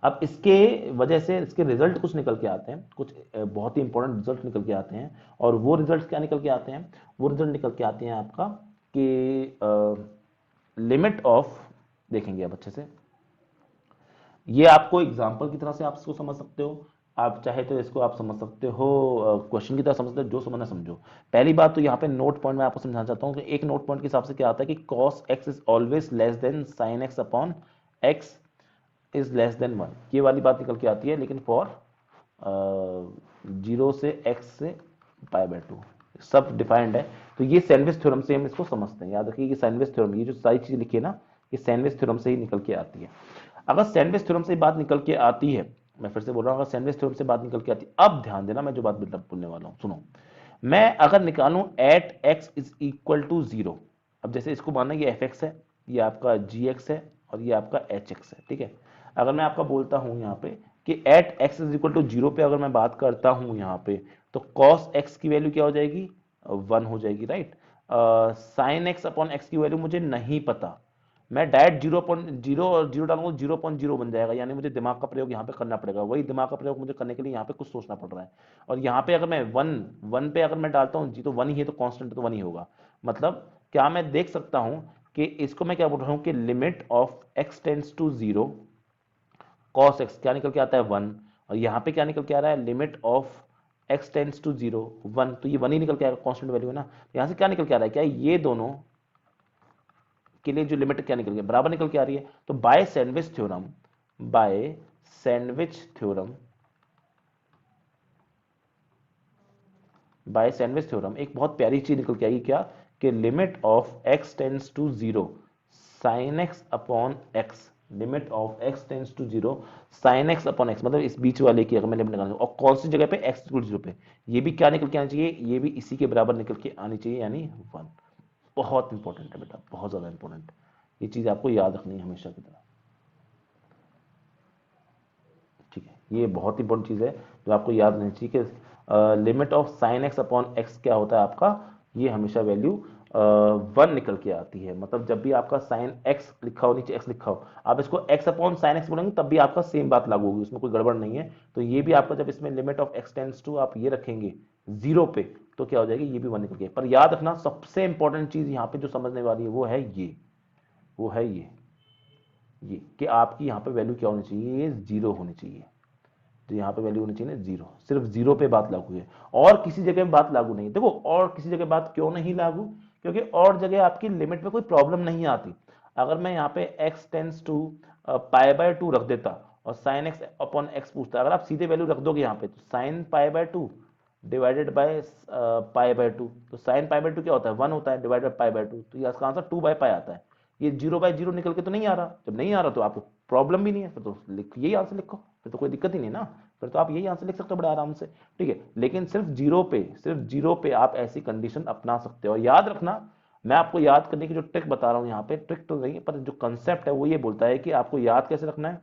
अब इसके वजह से इसके रिजल्ट कुछ निकल के आते हैं, कुछ बहुत ही इंपॉर्टेंट रिजल्ट निकल के आते हैं। और वो रिजल्ट क्या निकल के आते हैं, वो रिजल्ट निकल के आते हैं आपका कि लिमिट ऑफ, देखेंगे अब अच्छे से, ये आपको एग्जांपल की तरह से आप इसको समझ सकते हो। आप चाहे तो इसको आप समझ सकते हो क्वेश्चन की तरह समझ सकते हो, जो समझना समझो। पहली बात तो यहाँ पे नोट पॉइंट मैं आपको समझाना चाहता हूँ कि एक नोट पॉइंट के हिसाब से क्या आता है कि cos x is always less than sin x upon x is less than 1, ये वाली बात निकल के आती है। लेकिन फॉर 0 से x से पाई बाय 2 सब डिफाइंड है। तो ये सैंडविच थ्योरम से हम इसको समझते हैं। याद रखिए कि सैंडविच थ्योरम, ये जो सारी चीज लिखी है ना, ये सैंडविच थ्योरम से ही निकल के आती है। अगर सैंडविच थ्योरम से बात निकल के आती है, मैं फिर से बोल रहा हूं, अगर सैंडविच थ्योरम से बात निकल के आती है, अब ध्यान देना मैं जो बात बोलने वाला हूं, सुनो। मैं अगर निकालूं at x is equal to 0, अब जैसे इसको माना ये एफ एक्स है, ये आपका जी एक्स है, और ये आपका एच एक्स है, ठीक है। अगर मैं आपका बोलता हूं यहाँ पे कि at x is equal to 0 पे अगर मैं बात करता हूं यहाँ पे, तो कॉस एक्स की वैल्यू क्या हो जाएगी, 1 हो जाएगी, right. Sign x upon x की वैल्यू मुझे नहीं पता, मैं डायरेक्ट 0.0 और 0 डालूंगा, 0.0 बन जाएगा। यानी मुझे दिमाग का प्रयोग यहाँ पे करना पड़ेगा, वही दिमाग का प्रयोग मुझे करने के लिए यहाँ पे कुछ सोचना पड़ रहा है। और यहाँ पे अगर मैं वन पे अगर मैं डालता हूँ जी, तो वन ही है, तो कांस्टेंट तो वन ही होगा। मतलब क्या मैं देख सकता हूँ कि इसको मैं क्या बोल रहा हूँ कि limit of x tends to 0, cos x क्या निकल के आता है 1, और यहाँ पे क्या निकल के आ रहा है, limit of x tends to 0 1, तो ये 1 ही निकल के आएगा, कांस्टेंट वैल्यू है ना। यहाँ से क्या निकल के आ रहा है, क्या ये दोनों के लिए जो लिमिट क्या निकल गई, बराबर निकल के आ रही है। तो by sandwich theorem, by sandwich theorem, by sandwich theorem एक बहुत प्यारी चीज निकल के आएगी, क्या, कि limit of x tends to 0 sine x upon x, limit of x tends to 0 sine x upon x, मतलब इस बीच वाले की अगर मैं लिमिट निकालूं, और कौन सी जगह पे एक्स इक्वल 0 पे, ये भी क्या निकल के आनी चाहिए, ये भी इसी के बराबर निकल के आनी चाहिए, यानी 1। बहुत इंपॉर्टेंट है बेटा, बहुत ज्यादा इंपॉर्टेंट। ये चीज आपको याद रखनी है हमेशा की तरह, ठीक है। ये बहुत इंपॉर्टेंट चीज है जो आपको याद रहनी चाहिए कि limit of sine x upon x क्या होता है आपका, ये हमेशा वैल्यू 1 निकल के आती है। मतलब जब भी आपका साइन एक्स लिखा हो, नीचे एक्स लिखा हो, आप इसको एक्स अपॉन साइन एक्स बोलेंगे, तब भी आपका सेम बात लागू होगी, उसमें कोई गड़बड़ नहीं है। तो ये भी आपका जब इसमें limit of x tends to आप ये रखेंगे 0 पे, तो क्या हो जाएगी, ये भी 1 निकल के। पर याद रखना सबसे इंपॉर्टेंट चीज यहाँ पे जो समझने वाली है वो है ये, वो है ये कि आपकी यहाँ पे वैल्यू क्या होनी चाहिए, ये 0 होनी चाहिए। तो यहाँ पे वैल्यू होनी चाहिए ना 0, सिर्फ 0 पे बात लागू है, और किसी जगह बात लागू नहीं। देखो और किसी जगह बात क्यों नहीं लागू, क्योंकि और जगह आपकी लिमिट में कोई प्रॉब्लम नहीं आती। अगर मैं यहाँ पे x tends to pi by 2 रख देता और साइन एक्स अपॉन एक्स पूछता, अगर आप सीधे वैल्यू रख दोगे यहाँ पे, तो sine pi by 2 divided by pi by 2, तो साइन पाई बाय 2 क्या होता है, 1 होता है, डिवाइडेड बाय पाई बाय 2, तो इसका आंसर 2 बाय पाई आता है। ये 0 बाय 0 निकल के तो नहीं आ रहा, जब नहीं आ रहा तो आपको प्रॉब्लम भी नहीं है, फिर तो यही आंसर लिखो, फिर तो कोई दिक्कत ही नहीं ना, फिर तो आप यही आंसर लिख सकते हो बड़े आराम से, ठीक है। लेकिन सिर्फ 0 पे आप ऐसी कंडीशन अपना सकते हो। और याद रखना, मैं आपको याद करने की जो ट्रिक बता रहा हूं यहाँ पे, ट्रिक तो नहीं है पर जो कंसेप्ट है वो ये बोलता है कि आपको याद कैसे रखना है,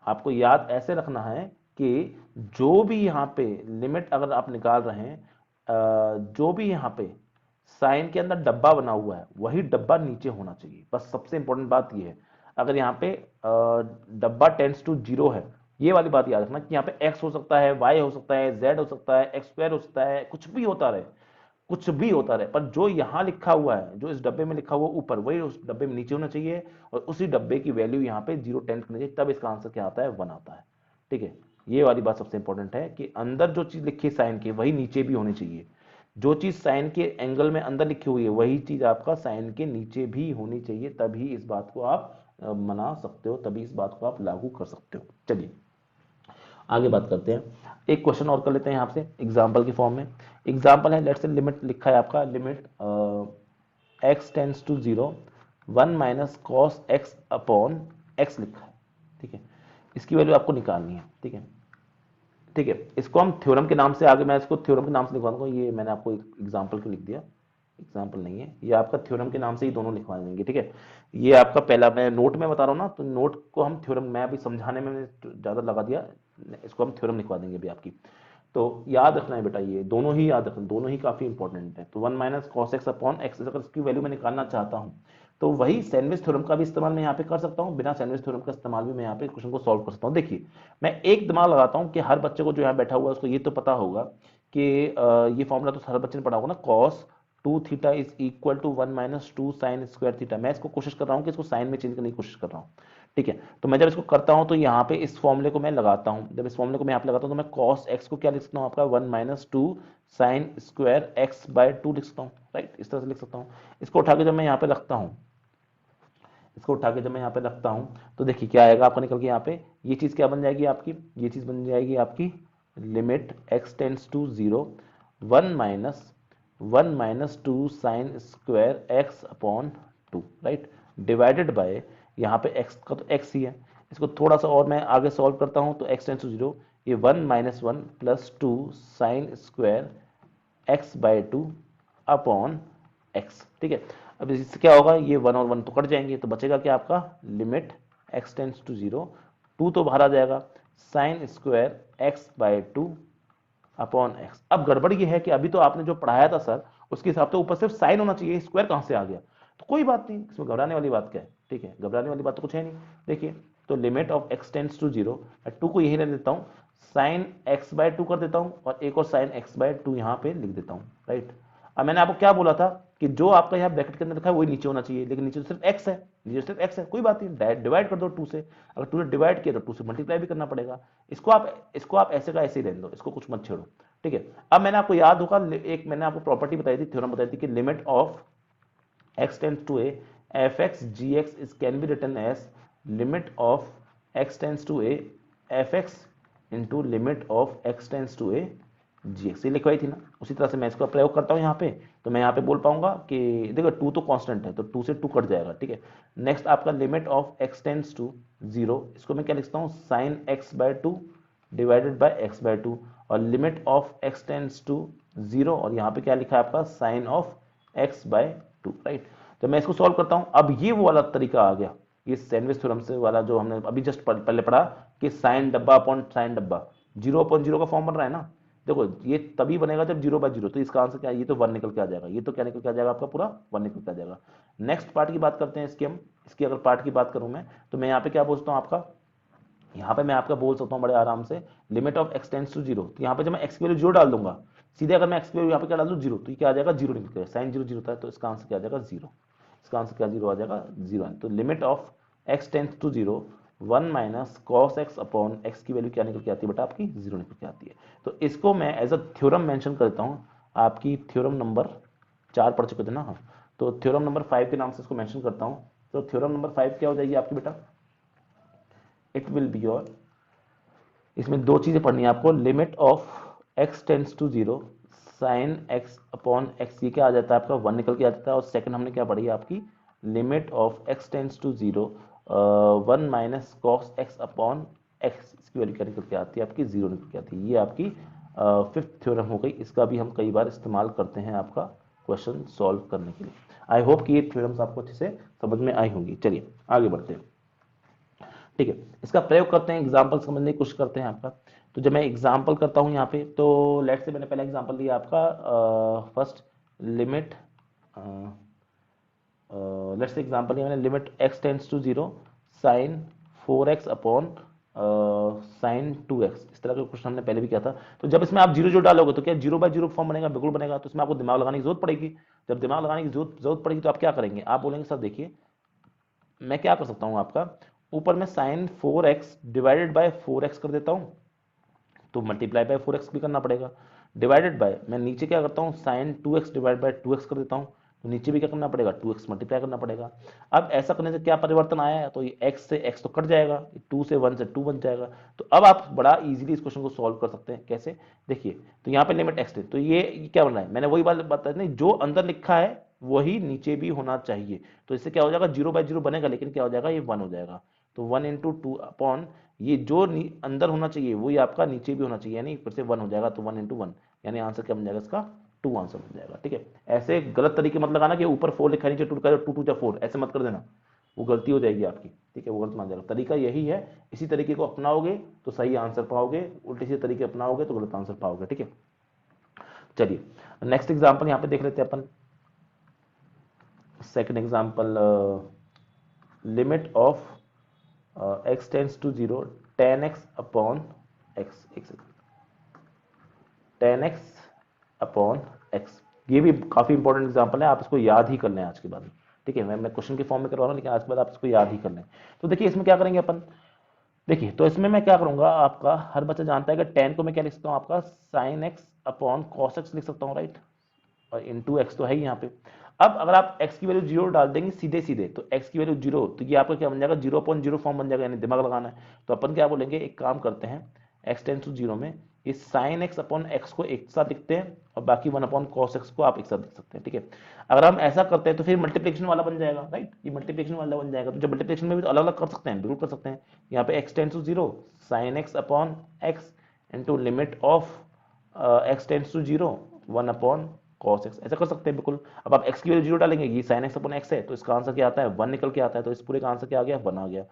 आपको याद ऐसे रखना है कि जो भी यहाँ पे लिमिट अगर आप निकाल रहे हैं, जो भी यहाँ पे साइन के अंदर डब्बा बना हुआ है वही डब्बा नीचे होना चाहिए, बस सबसे इंपॉर्टेंट बात ये है। अगर यहाँ पे डब्बा टेंड्स टू 0 है, ये वाली बात याद रखना कि यहाँ पे x हो सकता है, y हो सकता है, z हो सकता है, x स्क्वायर हो सकता है, कुछ भी होता रहे, कुछ भी होता रहे, पर जो यहां लिखा हुआ है, जो इस डब्बे में लिखा हुआ ऊपर, वही उस डब्बे में नीचे होना चाहिए, और उसी डब्बे की वैल्यू यहाँ पे 0 टेंथ करनी चाहिए, तब इसका आंसर क्या आता है, 1 आता है, ठीक है। ये वाली बात सबसे इंपॉर्टेंट है कि अंदर जो चीज लिखी है साइन की वही नीचे भी होनी चाहिए। जो चीज साइन के एंगल में अंदर लिखी हुई है वही चीज आपका साइन के नीचे भी होनी चाहिए, तभी इस बात को आप मना सकते हो, तभी इस बात को आप लागू कर सकते हो। चलिए आगे बात करते हैं। एक क्वेश्चन और कर लेते हैं आपसे एग्जाम्पल के फॉर्म में। एग्जाम्पल है, लेट्स से लिमिट लिखा है आपका, limit x tends to 0 1 minus cos x upon x लिखा है। ठीक है, इसकी वैल्यू आपको निकालनी है। ठीक है, ठीक है, इसको हम थ्योरम के नाम से, आगे मैं इसको थ्योरम के नाम से लिखवा दूंगा। ये मैंने आपको एक एग्जाम्पल क्यों लिख दिया, एग्जाम्पल नहीं है ये, आपका थ्योरम के नाम से ही दोनों लिखवा देंगे। ठीक है, ये आपका पहला, मैं नोट में बता रहा हूँ ना, तो नोट को हम थ्योरम, मैं अभी समझाने में मैंने ज्यादा लगा दिया, इसको हम थ्योरम लिखवा देंगे अभी आपकी। तो याद रखना है बेटा, ये दोनों ही याद रखना, दोनों ही काफी इंपॉर्टेंट है। तो 1 minus cos x upon x, अगर इसकी वैल्यू मैं निकालना चाहता हूँ तो वही सैंडविच थ्योरम का भी इस्तेमाल मैं यहाँ पे कर सकता हूँ, बिना सैंडविच थ्योरम का इस्तेमाल भी मैं यहाँ पे क्वेश्चन को सॉल्व कर सकता हूँ। देखिए मैं एक दिमाग लगाता हूँ कि हर बच्चे को जो यहाँ बैठा हुआ है उसको ये तो पता होगा कि ये फॉर्मूला तो हर बच्चे ने पढ़ा होगा ना, cos 2 theta is equal to 1 minus 2 sine square theta. मैं इसको कोशिश कर रहा हूँ कि इसको साइन में चेंज करने की कोशिश कर रहा हूँ। ठीक है, तो मैं जब इसको करता हूँ तो यहाँ पे इस फॉर्मूले को मैं लगाता हूँ, जब इस फॉर्मूले को मैं यहाँ पे लगाता हूँ तो मैं कॉस एक्स को क्या लिख सकता हूँ, आपका 1 minus 2 sine square x by 2 लिख सकता हूँ। राइट, इस तरह से लिख सकता हूँ। इसको उठा के जब मैं यहाँ पे रखता हूँ, इसको उठा के जब मैं यहाँ पे रखता हूँ तो देखिए क्या आएगा आपका निकल के, यहाँ पे ये चीज क्या बन जाएगी आपकी, ये चीज बन जाएगी आपकी limit x tends to 0 1 minus 2 sine square x upon 2, right, divided by, यहाँ पे x का तो x ही है। इसको थोड़ा सा और मैं आगे सॉल्व करता हूँ तो x टेंस टू 0, ये 1 minus 1 plus 2 sine square x by 2 upon x. ठीक है, अब इससे क्या होगा, ये 1 और 1 तो कट जाएंगे, तो बचेगा क्या आपका, लिमिट x टेंस टू 0, 2 तो बाहर आ जाएगा, sine square x by 2 upon x. अब गड़बड़ ये है कि अभी तो आपने जो पढ़ाया था सर उसके हिसाब से ऊपर सिर्फ साइन होना चाहिए, स्क्वायर कहां से आ गया, तो कोई बात नहीं, इसमें घबराने वाली बात क्या है। ठीक है, घबराने वाली बात तो कुछ है नहीं। देखिए, तो limit of x tends to 0, two को यही रहने देता हूँ, साइन एक्स बाय 2 कर देता हूँ और एक और साइन एक्स बाय 2 यहाँ पे लिख देता हूँ। राइट, अब मैंने आपको क्या बोला था कि जो आपका यहाँ ब्रैकेट के अंदर लिखा है वही नीचे होना चाहिए, लेकिन नीचे तो सिर्फ x है, नीचे सिर्फ x है, कोई बात नहीं, डिवाइड कर दो 2 से, अगर 2 से डिवाइड किया तो 2 से मल्टीप्लाई भी करना पड़ेगा। इसको आप ऐसे का ऐसे ही रहने दो, इसको कुछ मत छेड़ो। ठीक है, अब मैंने आपको याद होगा, एक मैंने आपको प्रॉपर्टी बताई थी, थ्योरम बताई थी कि limit of x tends to a fx gx is can be written as limit of x tends to a fx into limit of x tends to a gx, ये लिखवाई थी ना, उसी तरह से मैं इसका प्रयोग करता हूँ यहाँ पे। तो मैं यहाँ पे बोल पाऊंगा कि देखो 2 तो कांस्टेंट है तो 2 से 2 कट जाएगा। ठीक है, नेक्स्ट आपका limit of x tends to 0, इसको मैं क्या लिखता हूँ, sine x by 2 divided by x by 2, और limit of x tends to 0, और यहाँ पे क्या लिखा है आपका, sine of x by 2। Right, तो मैं इसको सॉल्व करता हूं, अब ये वो वाला तरीका आ गया, ये सैंडविच थ्योरम से वाला जो हमने अभी जस्ट पहले पढ़ा कि साइन डब्बा अपॉन साइन डब्बा, 0 अपॉन 0 का फॉर्म बन रहा है ना। देखो ये तभी बनेगा जब 0 बाय 0, तो इसका आंसर क्या है, ये तो 1 निकल के आ जाएगा, ये तो क्या निकल के आ जाएगा आपका, पूरा 1 निकल के आ जाएगा। नेक्स्ट पार्ट की बात करते हैं इसकी हम, इसकी अगर पार्ट की बात करूं मैं, तो मैं यहाँ पे क्या बोलता हूँ आपका, यहाँ पे मैं आपका बोल सकता हूँ बड़े आराम से, limit of x tends to 0, तो यहाँ पे जब मैं एक्स की वैल्यू 0 डाल दूंगा, सीधे अगर मैं एक्स की वैल्यू यहाँ पे क्या डाल दूँ 0, तो ये क्या आ जाएगा, 0 निकल के, साइन 0 0 था, तो इसका आंसर क्या आ जाएगा, 0। इसका आंसर क्या 0 आ जाएगा, 0। तो limit of x tends to 0 1 minus cos x upon x की वैल्यू क्या निकल के आती है बेटा, आपकी 0 निकल के आती है। तो इसको मैं एज अ थ्योरम मेंशन करता हूँ, आपकी थ्योरम नंबर 4 पढ़ चुके थे ना हम, तो थ्योरम नंबर 5 के नाम से इसको मेंशन करता हूँ। तो थ्योरम नंबर 5 क्या हो जाएगी आपकी बेटा, इट विल बी योर, इसमें दो चीजें पढ़नी है आपको, limit of x tends to 0 sine x upon x, ये क्या आ जाता है आपका 1 निकल के आ जाता है, और सेकंड हमने क्या पढ़ी है आपकी, limit of x tends to 0 1 minus cos x upon x, इसकी वैल्यू क्या निकल के आती है आपकी, 0 निकल के आती है। ये आपकी फिफ्थ थ्योरम हो गई, इसका भी हम कई बार इस्तेमाल करते हैं आपका क्वेश्चन सॉल्व करने के लिए। आई होप कि ये थ्योरम्स आपको अच्छे से समझ में आई होंगी। चलिए आगे बढ़ते हैं। ठीक है, इसका प्रयोग करते हैं, एग्जाम्पल समझने की कोशिश करते हैं आपका। तो जब मैं एग्जाम्पल करता हूं यहाँ पे, तो लेट से मैंने पहला एग्जाम्पल लिया आपका, first limit, let say example लिया मैंने, limit x tends to 0 sine 4x upon sine 2x, इस तरह का क्वेश्चन हमने पहले भी किया था। तो जब इसमें आप 0 0 डालोगे तो क्या 0 बाय 0 फॉर्म बनेगा, बिल्कुल बनेगा। तो इसमें आपको दिमाग लगाने की जरूरत पड़ेगी। जब दिमाग लगाने की जरूरत पड़ेगी तो आप क्या करेंगे, आप बोलेंगे सर देखिए मैं क्या कर सकता हूं, आपका ऊपर में sign 4x divided by 4x कर देता हूं, तो मल्टीप्लाई बाय 4x भी करना पड़ेगा, डिवाइडेड बाय, मैं नीचे क्या करता हूँ sign 2x divide by 2x कर देता हूँ, तो नीचे भी क्या करना पड़ेगा 2x मल्टीप्लाई करना पड़ेगा। अब ऐसा करने से क्या परिवर्तन आया है, तो ये x से x तो कट जाएगा, 2 से 1 से 2 बन जाएगा। तो अब आप बड़ा इजीली इस क्वेश्चन को सॉल्व कर सकते हैं। कैसे, देखिए, तो यहाँ पे लिमिट x थी, तो ये क्या बन रहा है, मैंने वही बात बताई नहीं, जो अंदर लिखा है वही नीचे भी होना चाहिए। तो इससे क्या हो जाएगा, 0/0 बनेगा, लेकिन क्या हो जाएगा, ये 1 हो जाएगा। तो 1 इंटू 2 अपॉन ये जो अंदर होना चाहिए वही आपका नीचे भी होना चाहिए, यानी फिर से 1 हो जाएगा, तो 1 इंटू 1, यानी आंसर क्या बन जाएगा इसका, 2 आंसर बन जाएगा। ठीक है, ऐसे गलत तरीके मत लगाना कि ऊपर 4 लिखा है नीचे 2 लिखा है, 2 2 जा 4, ऐसे मत कर देना, वो गलती हो जाएगी आपकी। ठीक है, वो गलत मान जाएगा। तरीका यही है, इसी तरीके को अपनाओगे तो सही आंसर पाओगे, उल्टे सीधे तरीके अपनाओगे तो गलत आंसर पाओगे। ठीक है, चलिए नेक्स्ट एग्जांपल यहाँ पे देख लेते हैं अपन। Second example, limit of x tends to 0 tan x upon x, एक second, tan x upon x, ये भी काफी इंपॉर्टेंट एग्जांपल है, आप इसको याद ही कर लें आज के बाद। ठीक है, मैं क्वेश्चन के फॉर्म में करवा रहा हूँ, लेकिन आज के बाद आप इसको याद ही कर लें। तो देखिए इसमें क्या करेंगे अपन, देखिए तो इसमें मैं क्या करूंगा, आपका हर बच्चा जानता है कि tan को मैं क्या लिख सकता हूँ, आपका sin x upon cos x लिख सकता हूँ, राइट, और इंटू एक्स तो है ही यहाँ पे। अब अगर आप x की वैल्यू 0 डाल देंगे सीधे सीधे, तो x की वैल्यू 0, तो ये आपका क्या बन जाएगा, 0/0 फॉर्म बन जाएगा, यानी दिमाग लगाना है। तो अपन क्या बोलेंगे, एक काम करते हैं, x टेंस टू 0 में इस sin x अपॉन x को एक साथ लिखते हैं, और बाकी 1 अपॉन cos x को आप एक साथ लिख सकते हैं। ठीक है, अगर हम ऐसा करते हैं तो फिर मल्टीप्लिकेशन वाला बन जाएगा, राइट, ये मल्टीप्लिकेशन वाला बन जाएगा। तो जब मल्टीप्लिकेशन में भी तो अलग अलग कर सकते हैं, बिल्कुल कर सकते हैं। यहाँ पे x tends to 0 sin x upon x into limit of x tends to 0 1 upon cos x, ऐसा कर सकते हैं बिल्कुल। अब आप x की वैल्यू 0 डालेंगे, ये sin x अपॉन x है, तो इसका आंसर क्या आता है, 1 निकल के आता है, तो इस पूरे का आंसर क्या आ गया, 1 आ गया।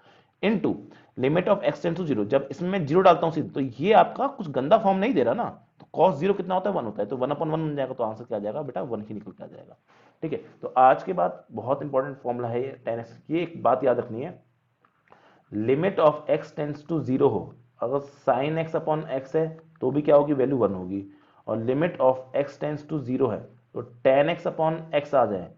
Into limit of x tends to 0, जब इसमें मैं 0 डालता हूं सीधे, तो ये आपका कुछ गंदा फॉर्म नहीं दे रहा ना, तो cos 0 कितना होता है, 1 होता है, तो 1 अपॉन 1 बन जाएगा, तो आंसर क्या आ जाएगा बेटा, 1 ही निकल के आ जाएगा। ठीक है, तो आज के बाद बहुत इंपॉर्टेंट फॉर्मूला है ये tan x, ये एक बात याद रखनी है, limit of x tends to 0 हो, अगर sin x अपॉन x है तो भी क्या होगी, वैल्यू 1 होगी, और limit of x tends to 0 है तो tan x अपॉन x आ जाए,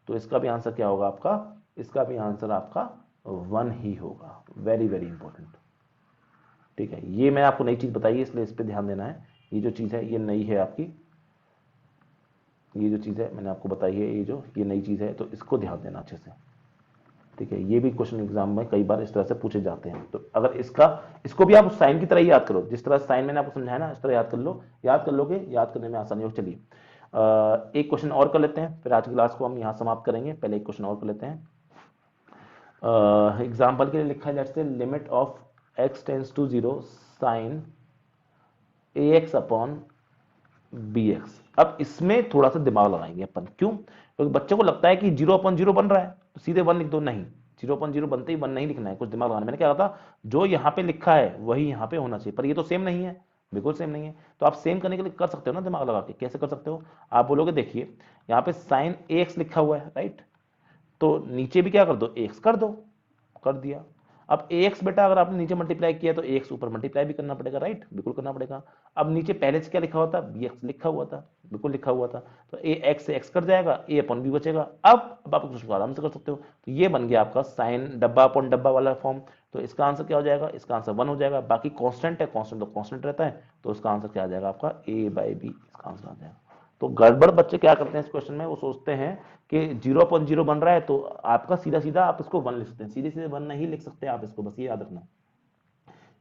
तो इसका भी आंसर क्या होगा आपका, इसका भी आंसर आपका 1 ही होगा। Very very important. ठीक है, ये मैंने आपको नई चीज बताई है, इसलिए इस पर ध्यान देना है। ये जो चीज है ये नई है आपकी, ये जो चीज है मैंने आपको बताई है, ये नई चीज है, तो इसको ध्यान देना अच्छे से। ठीक है, ये भी क्वेश्चन एग्जाम में कई बार इस तरह से पूछे जाते हैं, तो अगर इसको भी आप साइन की तरह ही याद करो, जिस तरह साइन मैंने आपको समझाया ना, इस तरह याद कर लो, याद कर लोगे, याद करने में आसानी हो। चलिए एक क्वेश्चन और कर लेते हैं, फिर आज की क्लास को हम यहाँ समाप्त करेंगे। पहले एक क्वेश्चन और कर लेते हैं। एग्जाम्पल के लिए लिखा है, let's say limit of x tends to 0 sine ax upon bx। अब इसमें थोड़ा सा दिमाग लगाएंगे अपन, क्यों, क्योंकि बच्चे को लगता है कि 0/0 बन रहा है तो सीधे 1 लिख दो, नहीं, 0/0 बनते ही 1 नहीं लिखना है, कुछ दिमाग लगाना। मैंने क्या कहा था, जो यहाँ पे लिखा है वही यहाँ पे होना चाहिए, पर ये तो सेम नहीं है, बिल्कुल सेम नहीं है। तो आप सेम करने के लिए कर सकते हो ना दिमाग लगा के, कैसे कर सकते हो, आप बोलोगे देखिए यहाँ पे साइन ax लिखा हुआ है, राइट, तो नीचे भी क्या कर दो, ax कर दो, कर दिया। अब ax बेटा अगर आपने नीचे मल्टीप्लाई किया तो ax ऊपर मल्टीप्लाई भी करना पड़ेगा, राइट, बिल्कुल करना पड़ेगा। अब नीचे पहले से क्या लिखा हुआ था, bx लिखा हुआ था, बिल्कुल लिखा हुआ था, तो ax से x कट जाएगा, a अपन b बचेगा। अब आप उसको आराम से कर सकते हो, तो ये बन गया आपका साइन डब्बा अपन डब्बा वाला फॉर्म। तो इसका आंसर क्या हो जाएगा, इसका आंसर 1 हो जाएगा, बाकी कांस्टेंट है, कांस्टेंट तो कांस्टेंट रहता है, तो इसका आंसर क्या आ जाएगा आपका a/b, इसका आंसर आ जाएगा। तो गड़बड़ बच्चे क्या करते हैं इस क्वेश्चन में, वो सोचते हैं कि 0/0 बन रहा है तो आपका सीधा सीधा आप इसको 1 लिख सकते हैं, सीधे सीधे 1 नहीं लिख सकते आप इसको, बस ये याद रखना,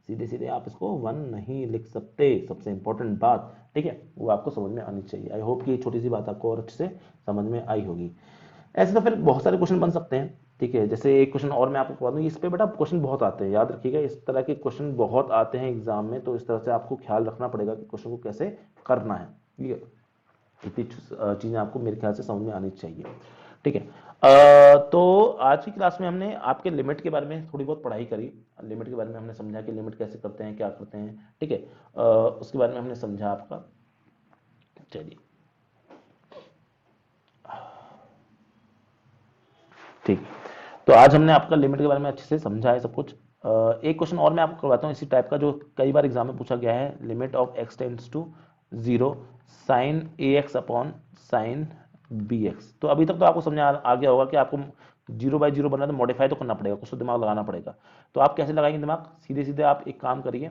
सीधे सीधे आप इसको 1 नहीं लिख सकते, सबसे इंपॉर्टेंट बात। ठीक है, वो आपको समझ में आनी चाहिए। आई होप कि ये छोटी सी बात आपको और अच्छे से समझ में आई होगी। ऐसे तो फिर बहुत सारे क्वेश्चन बन सकते हैं। ठीक है, जैसे एक क्वेश्चन और मैं आपको बता दूं, इस पे बेटा क्वेश्चन बहुत आते हैं, याद रखिएगा, इस तरह के क्वेश्चन बहुत आते हैं एग्जाम में, तो इस तरह से आपको ख्याल रखना पड़ेगा कि क्वेश्चन को कैसे करना है। ठीक है, इतनी चीजें आपको मेरे ख्याल से समझ में आनी चाहिए। ठीक है, तो आज की क्लास में हमने आपके लिमिट के बारे में थोड़ी बहुत पढ़ाई करी, लिमिट के बारे में हमने समझा कि लिमिट कैसे करते हैं, क्या करते हैं। ठीक है, उसके बारे में हमने समझा आपका। चलिए, ठीक, तो आज हमने आपका लिमिट के बारे में अच्छे से समझा है सब कुछ। एक क्वेश्चन और मैं आपको करवाता हूँ इसी टाइप का, जो कई बार एग्जाम में पूछा गया है, limit of x tends to 0 sine ax upon sine bx। तो अभी तक तो आपको समझ आ गया होगा कि आपको 0/0 बनना है तो मॉडिफाई तो करना पड़ेगा, कुछ तो दिमाग लगाना पड़ेगा। तो आप कैसे लगाएंगे दिमाग, सीधे सीधे आप एक काम करिए,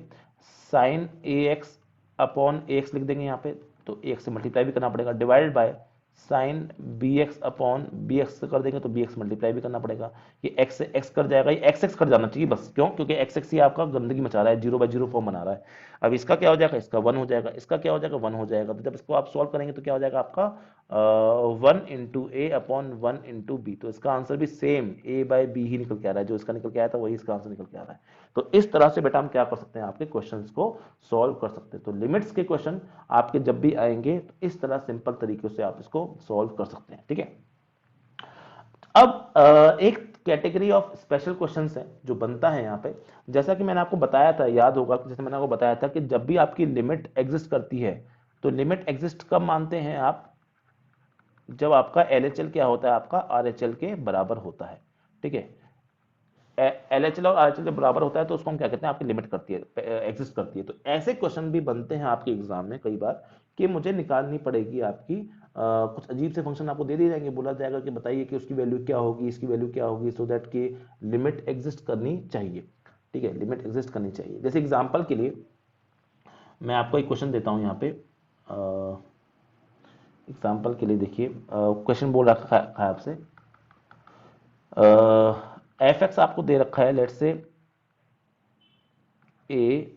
साइन ए एक्स अपॉन ए एक्स लिख देंगे यहाँ पे, तो ए एक्स से मल्टीप्लाई भी करना पड़ेगा, divide by sine b x upon b x कर देंगे तो बी एक्स मल्टीप्लाई भी करना पड़ेगा। ये एक्स से एक्स कर जाएगा, ये एक्स एक्स कर जाना चाहिए बस, क्यों? क्योंकि एक्स एक्स ही आपका गंदगी मचा रहा है, 0/0 फॉर्म बना रहा है। अब इसका क्या हो जाएगा, इसका 1 हो जाएगा, इसका क्या हो जाएगा, 1 हो जाएगा। तो जब इसको आप सॉल्व करेंगे तो क्या हो जाएगा आपका 1 इंटू ए अपॉन 1 इंटू बी। तो इसका आंसर भी सेम ए बाय बी ही निकल के आ रहा है, जो इसका निकल के आया था वही इसका आंसर निकल के आ रहा है। तो इस तरह से बेटा हम क्या कर सकते हैं, आपके क्वेश्चंस को सॉल्व कर सकते हैं। तो लिमिट्स के क्वेश्चन आपके जब भी आएंगे तो इस तरह सिंपल तरीके से आप इसको सॉल्व कर सकते हैं, ठीक है। अब एक कैटेगरी ऑफ स्पेशल क्वेश्चंस है जो बनता है यहाँ पे, जैसा कि मैंने आपको बताया था, याद होगा जैसे मैंने आपको बताया था कि जब भी आपकी लिमिट एग्जिस्ट करती है तो लिमिट एग्जिस्ट कब मानते हैं आप, जब आपका LHL क्या होता है, आपका RHL के बराबर होता है, ठीक है। LHL और RHL जब बराबर होता है तो उसको हम क्या कहते हैं, आपकी लिमिट करती है, एग्जिस्ट करती है। तो ऐसे क्वेश्चन भी बनते हैं आपके एग्जाम में कई बार कि मुझे निकालनी पड़ेगी आपकी कुछ अजीब से फंक्शन आपको दे दिए जाएंगे, बोला जाएगा कि बताइए कि उसकी वैल्यू क्या होगी, इसकी वैल्यू क्या होगी, सो दैट कि लिमिट एग्जिस्ट करनी चाहिए, ठीक है, लिमिट एग्जिस्ट करनी चाहिए। जैसे एग्जाम्पल के लिए मैं आपको एक क्वेश्चन देता हूं यहाँ पे, एग्जाम्पल के लिए देखिए, क्वेश्चन बोल रखा है आपसे, एफ एक्स आपको दे रखा है, लेट से ए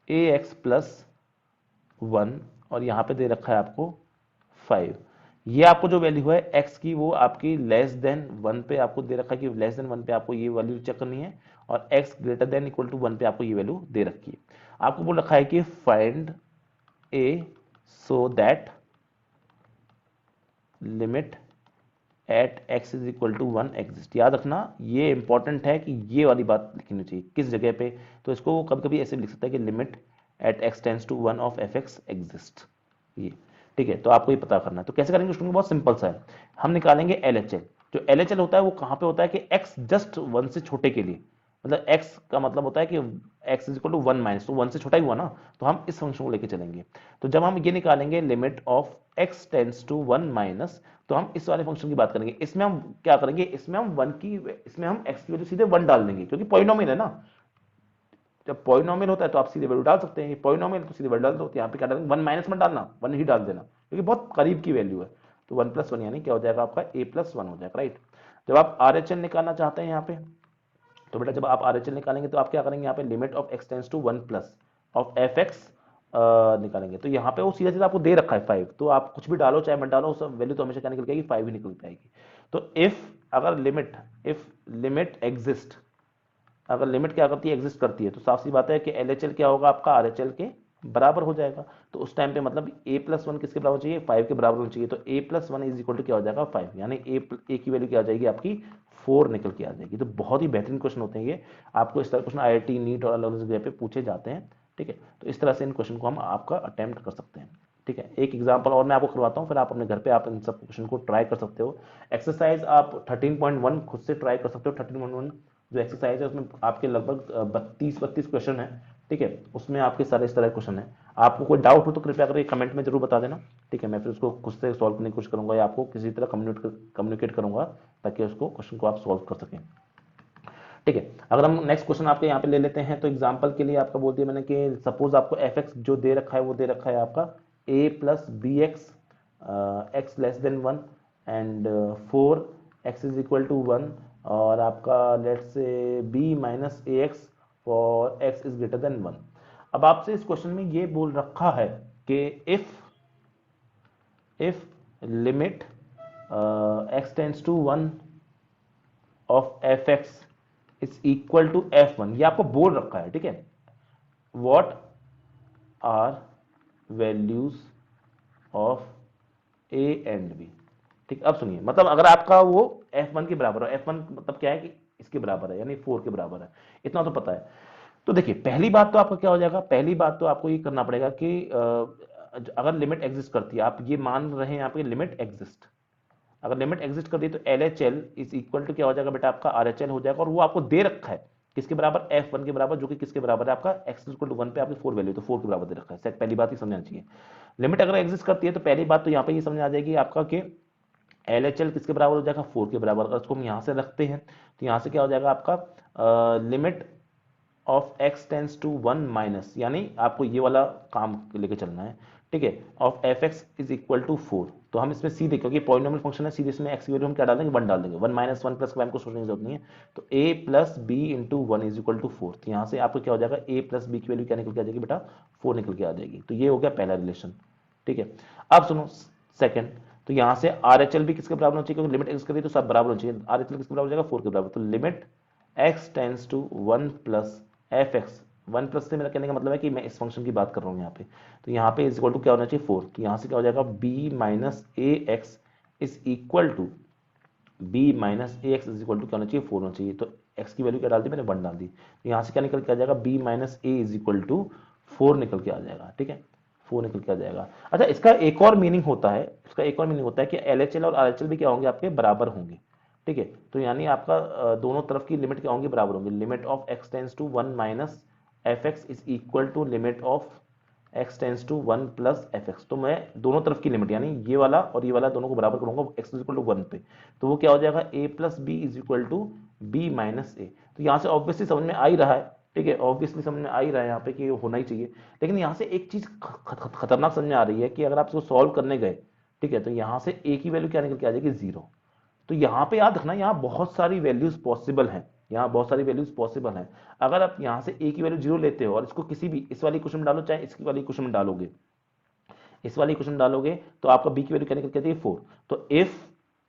एक्स प्लस 1 और यहाँ पे दे रखा है आपको 5। ये आपको जो वैल्यू है x की वो आपकी लेस देन 1 पे आपको दे रखा है कि लेस देन 1 पे आपको ये वैल्यू चेक करनी है, और x greater than equal to 1 पे आपको ये वैल्यू दे रखी है। आपको बोल रखा है कि find a so that limit at x is equal to 1 exist. याद रखना ये इंपॉर्टेंट है कि ये वाली बात लिखनी चाहिए किस जगह पे, तो इसको कभी कभी ऐसे भी लिख सकता है कि limit at x tends to 1 of f x exist, ये ठीक है। तो आपको ये पता करना है, तो कैसे करेंगे स्टूडेंट, बहुत सिंपल सा है। हम निकालेंगे LHL। जो LHL होता है वो कहाँ पे होता है कि x जस्ट 1 से छोटे के लिए, मतलब x का मतलब होता है कि x is equal to 1 minus, तो 1 से छोटा ही हुआ ना, तो हम इस फंक्शन को लेके चलेंगे। तो जब हम ये निकालेंगे limit of x tends to 1 minus, तो हम इस वाले फंक्शन की बात करेंगे। इसमें हम क्या करेंगे, इसमें हम इसमें हम x की वैल्यू सीधे 1 डाल देंगे, क्योंकि पॉलिनोमियल है ना। जब पॉलिनोमियल होता है तो आप सीधे वैल्यू डाल सकते हैं, पॉलिनोमियल तो सीधे वैल्यू डाल दो। तो यहाँ पे क्या डालेंगे, 1 माइनस मत डालना, 1 ही डाल देना, क्योंकि बहुत करीब की वैल्यू है। तो 1 प्लस 1 यानी क्या हो जाएगा आपका a प्लस 1 हो जाएगा, राइट। जब आप RHL निकालना चाहते हैं यहाँ पे, तो बेटा जब आप RHL निकालेंगे तो आप क्या करेंगे, यहाँ पे limit of x tends to 1 plus of f x निकालेंगे। तो यहाँ पे वो सीधा सीधा आपको दे रखा है 5, तो आप कुछ भी डालो चाहे मत डालो, सब वैल्यू तो हमेशा क्या निकल के आएगी, 5 ही निकल के आएगी। तो अगर लिमिट एग्जिस्ट, अगर लिमिट क्या करती है, एग्जिस्ट करती है, तो साफ सी बात है कि LHL क्या होगा आपका RHL के बराबर हो जाएगा। तो उस टाइम पे मतलब a प्लस 1 किसके बराबर चाहिए, 5 के बराबर होना चाहिए। तो a plus 1 is equal to क्या हो जाएगा, 5, यानी a की वैल्यू क्या आ जाएगी आपकी 4 निकल के आ जाएगी। तो बहुत ही बेहतरीन क्वेश्चन होते हैं ये, आपको इस तरह क्वेश्चन IIT नीट और अलग अलग जगह पे पूछे जाते हैं, ठीक है। तो इस तरह से इन क्वेश्चन को हम आपका अटेम्प्ट कर सकते हैं, ठीक है। एक एग्जांपल और मैं आपको करवाता हूं, फिर आप अपने घर पे आप इन सब क्वेश्चन को ट्राई कर सकते हो। एक्सरसाइज आप 13.1 खुद से ट्राई कर सकते हो। 13.1 जो एक्सरसाइज है उसमें आपके लगभग 32 क्वेश्चन है, ठीक है। उसमें आपके सारे इस तरह क्वेश्चन है। आपको कोई डाउट हो तो कृपया करके कमेंट में जरूर बता देना, ठीक है। मैं फिर उसको खुद से सॉल्व करने की कोशिश करूंगा या आपको किसी तरह कम्युनिकेट करूंगा ताकि उसको क्वेश्चन को आप सॉल्व कर सकें, ठीक है। अगर हम नेक्स्ट क्वेश्चन आपके यहाँ पे ले लेते हैं, तो एग्जांपल के लिए आपका बोल दिया मैंने कि सपोज आपको एफ एक्स जो दे रखा है वो दे रखा है आपका a plus b x x less than 1 and 4 x is equal to 1, और आपका let say b minus a x for x is greater than 1। अब आपसे इस क्वेश्चन में ये बोल रखा है कि if limit x tends to 1 of f x is equal to f1, ये आपको बोल रखा है, ठीक है। What are values of a and b, ठीक। अब सुनिए, मतलब अगर आपका वो f1 के बराबर है, f1 मतलब क्या है कि इसके बराबर है, यानी 4 के बराबर है, इतना तो पता है। तो देखिए पहली बात तो आपका क्या हो जाएगा, पहली बात तो आपको ये करना पड़ेगा कि अगर लिमिट एग्जिस्ट करती है, आप ये मान रहे हैं यहाँ पे लिमिट एग्जिस्ट, अगर लिमिट एग्जिस्ट कर दी तो LHL इज इक्वल टू क्या हो जाएगा बेटा, आपका RHL हो जाएगा। और वो आपको दे रखा है किसके बराबर, f1 के बराबर, जो कि किसके बराबर है आपका x इक्वल टू 1 पे आपकी 4 वैल्यू, तो 4 के बराबर दे रखा है। पहली बात ही समझना चाहिए, लिमिट अगर एग्जिस्ट करती है तो पहली बात तो यहाँ पे ये समझ आ जाएगी आपका कि LHL किसके बराबर हो जाएगा, 4 के बराबर। अगर इसको हम यहाँ से रखते हैं तो यहाँ से क्या हो जाएगा आपका limit of x tends to 1 minus, यानी आपको ये वाला काम लेके चलना है, ठीक है, of f x is equal to 4। तो हम इसमें सीधे, क्योंकि पॉलिनोमियल फंक्शन है, सीधे इसमें x की वैल्यू हम क्या डाल देंगे, 1 डाल देंगे। 1 माइनस 1 प्लस का हमको सोचने की जरूरत नहीं है। तो a plus b into 1 is equal to 4। तो यहाँ से आपको क्या हो जाएगा, a प्लस बी की वैल्यू क्या निकल के आ जाएगी बेटा, 4 निकल के आ जाएगी। तो ये हो गया पहला रिलेशन, ठीक है। अब सुनो सेकंड, तो यहाँ से आर एच एल भी किसके बराबर होना चाहिए, क्योंकि लिमिट एक्स करी तो सब बराबर होना चाहिए। आर एच एल किसके बराबर हो जाएगा, 4 के बराबर। तो limit x tends to 1 plus f x, 1 plus से मेरा कहने का मतलब है कि मैं इस फंक्शन की बात कर रहा हूँ यहाँ पे। तो यहाँ पे इज इक्वल टू क्या होना चाहिए, 4। तो यहाँ से क्या हो जाएगा, b minus a x is equal to, b minus a x is equal to क्या होना चाहिए, 4 होना चाहिए। तो x की वैल्यू क्या डाल दी मैंने, 1 डाल दी। तो यहाँ से क्या निकल के आ जाएगा, b minus a is equal to 4 निकल के आ जाएगा, ठीक है, 4 निकल के आ जाएगा। अच्छा, इसका एक और मीनिंग होता है, इसका एक और मीनिंग होता है कि LHL और RHL भी क्या होंगे, आपके बराबर होंगे, ठीक है। तो यानी आपका दोनों तरफ की लिमिट क्या होंगी, बराबर होंगी। Limit of x tends to 1 minus f x is equal to limit of x tends to 1 plus f x. तो मैं दोनों तरफ की लिमिट, यानी ये वाला और ये वाला दोनों को बराबर करूंगा x इज इक्वल टू 1 पे। तो वो क्या हो जाएगा, a plus b is equal to b minus a. तो यहाँ से ऑब्वियसली समझ में आ ही रहा है, ठीक है, ऑब्वियसली समझ में आ ही रहा है यहाँ पे कि होना ही चाहिए। लेकिन यहाँ से एक चीज खतरनाक समझ में आ रही है कि अगर आप इसको सॉल्व करने गए, ठीक है, तो यहाँ से a की वैल्यू क्या निकल के आ जाएगी, 0। तो यहाँ पे याद रखना, यहाँ बहुत सारी वैल्यूज पॉसिबल हैं, यहाँ बहुत सारी वैल्यूज पॉसिबल हैं। अगर आप यहाँ से a की वैल्यू 0 लेते हो और इसको किसी भी, इस वाली क्वेश्चन में डालो चाहे इसकी वाली क्वेश्चन में डालोगे, इस वाली क्वेश्चन डालोगे तो आपका b की वैल्यू क्या निकल के आती है, 4। तो if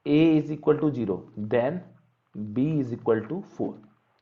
a is equal to 0 then b is equal to 4।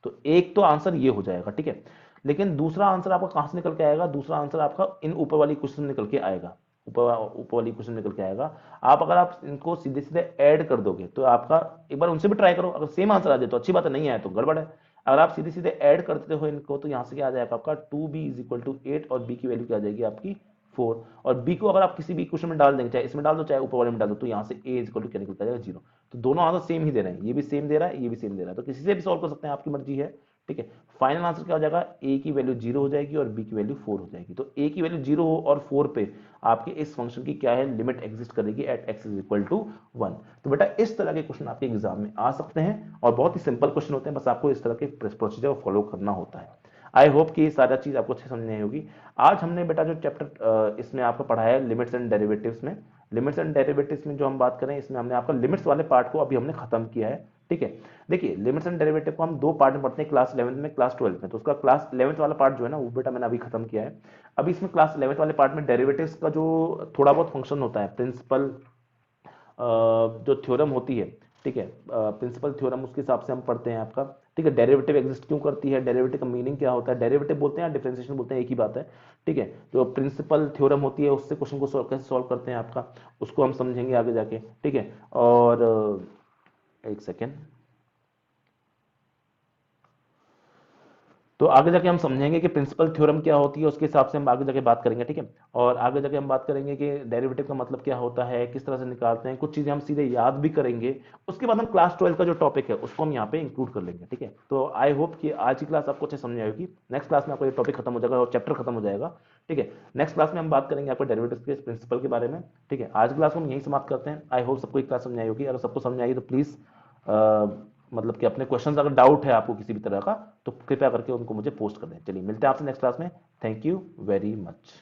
तो एक तो आंसर ये हो जाएगा, ठीक है। लेकिन दूसरा आंसर आपका कहां से निकल के आएगा, दूसरा आंसर आपका इन ऊपर वाली क्वेश्चन निकल के आएगा, ऊपर वाली क्वेश्चन निकल के आएगा। आप अगर आप इनको सीधे सीधे ऐड कर दोगे तो आपका, एक बार उनसे भी ट्राई करो, अगर सेम आंसर आ जाए तो अच्छी बात है, नहीं आया तो गड़बड़ है। अगर आप सीधे सीधे ऐड करते हो इनको तो यहाँ से क्या आ जाएगा आपका 2b इज इक्वल टू 8 और b की वैल्यू क्या आ जाएगी आपकी 4। और b को अगर आप किसी भी क्वेश्चन में डाल देंगे, चाहे इसमें डाल दो चाहे ऊपर वाले में डाल दो, तो यहाँ से a इज इक्वल टू क्या निकल के आ जाएगा, 0। तो दोनों आंसर सेम ही दे रहे हैं, ये भी सेम दे रहा है, ये भी सेम दे रहा है, तो किसी से भी सॉल्व कर सकते हैं, आपकी मर्जी है, ठीक है। फाइनल आंसर क्या हो जाएगा, a की वैल्यू 0 हो जाएगी और b की वैल्यू 4 हो जाएगी। तो a की वैल्यू 0 हो और 4 पे आपके इस फंक्शन की क्या है, लिमिट एग्जिस्ट करेगी at x is equal to 1। तो बेटा इस तरह के क्वेश्चन आपके एग्जाम में आ सकते हैं और बहुत ही सिंपल क्वेश्चन होते हैं, बस आपको इस तरह के प्रोसीजर को फॉलो करना होता है। आई होप कि ये सारा चीज आपको अच्छे समझ में आई होगी। आज हमने बेटा जो चैप्टर इसमें आपको पढ़ाया है लिमिट्स एंड डेरिवेटिव्स में, लिमिट्स एंड डेरिवेटिव्स में जो हम बात करें, इसमें हमने आपका लिमिट्स वाले पार्ट को अभी हमने खत्म किया है, ठीक है। देखिए लिमिट्स एंड डेरिवेटिव को हम दो पार्ट में पढ़ते हैं, क्लास 11 में, क्लास 12 में। तो उसका क्लास 11 वाला पार्ट जो है ना, वो बेटा मैंने अभी खत्म किया है। अभी इसमें क्लास 11 वाले पार्ट में डेरिवेटिव्स का जो थोड़ा बहुत फंक्शन होता है, प्रिंसिपल जो थ्योरम होती है, ठीक है, प्रिंसिपल थ्योरम, उसके हिसाब से हम पढ़ते हैं आपका, ठीक है। डेरिवेटिव एग्जिस्ट क्यों करती है, डेरिवेटिव का मीनिंग क्या होता है, डेरिवेटिव बोलते हैं या डिफरेंशिएशन बोलते हैं, एक ही बात है, ठीक है। जो प्रिंसिपल थ्योरम होती है उससे क्वेश्चन को कैसे सॉल्व करते हैं आपका, उसको हम समझेंगे आगे जाके, ठीक है। और एक सेकेंड, तो आगे जाके हम समझेंगे कि प्रिंसिपल थ्योरम क्या होती है, उसके हिसाब से हम आगे जाके बात करेंगे, ठीक है। और आगे जाके हम बात करेंगे कि डेरिवेटिव का मतलब क्या होता है, किस तरह से निकालते हैं, कुछ चीजें हम सीधे याद भी करेंगे। उसके बाद हम क्लास 12 का जो टॉपिक है उसको हम यहाँ पे इंक्लूड कर लेंगे, ठीक है। तो आई होप कि आज की क्लास आपको अच्छे समझ आएगी। नेक्स्ट क्लास में आपको ये टॉपिक खत्म हो जाएगा और चैप्टर खत्म हो जाएगा, ठीक है। नेक्स्ट क्लास में हम बात करेंगे आपको डेरिवेटिव के प्रिंसिपल के बारे में, ठीक है। आज क्लास को हम यही समाप्त करते हैं। आई होप सबको एक क्लास समझ आई होगी। अगर सबको समझ आई तो प्लीज मतलब कि अपने क्वेश्चंस, अगर डाउट है आपको किसी भी तरह का, तो कृपया करके उनको मुझे पोस्ट कर दें। चलिए मिलते हैं आपसे नेक्स्ट क्लास में। Thank you very much.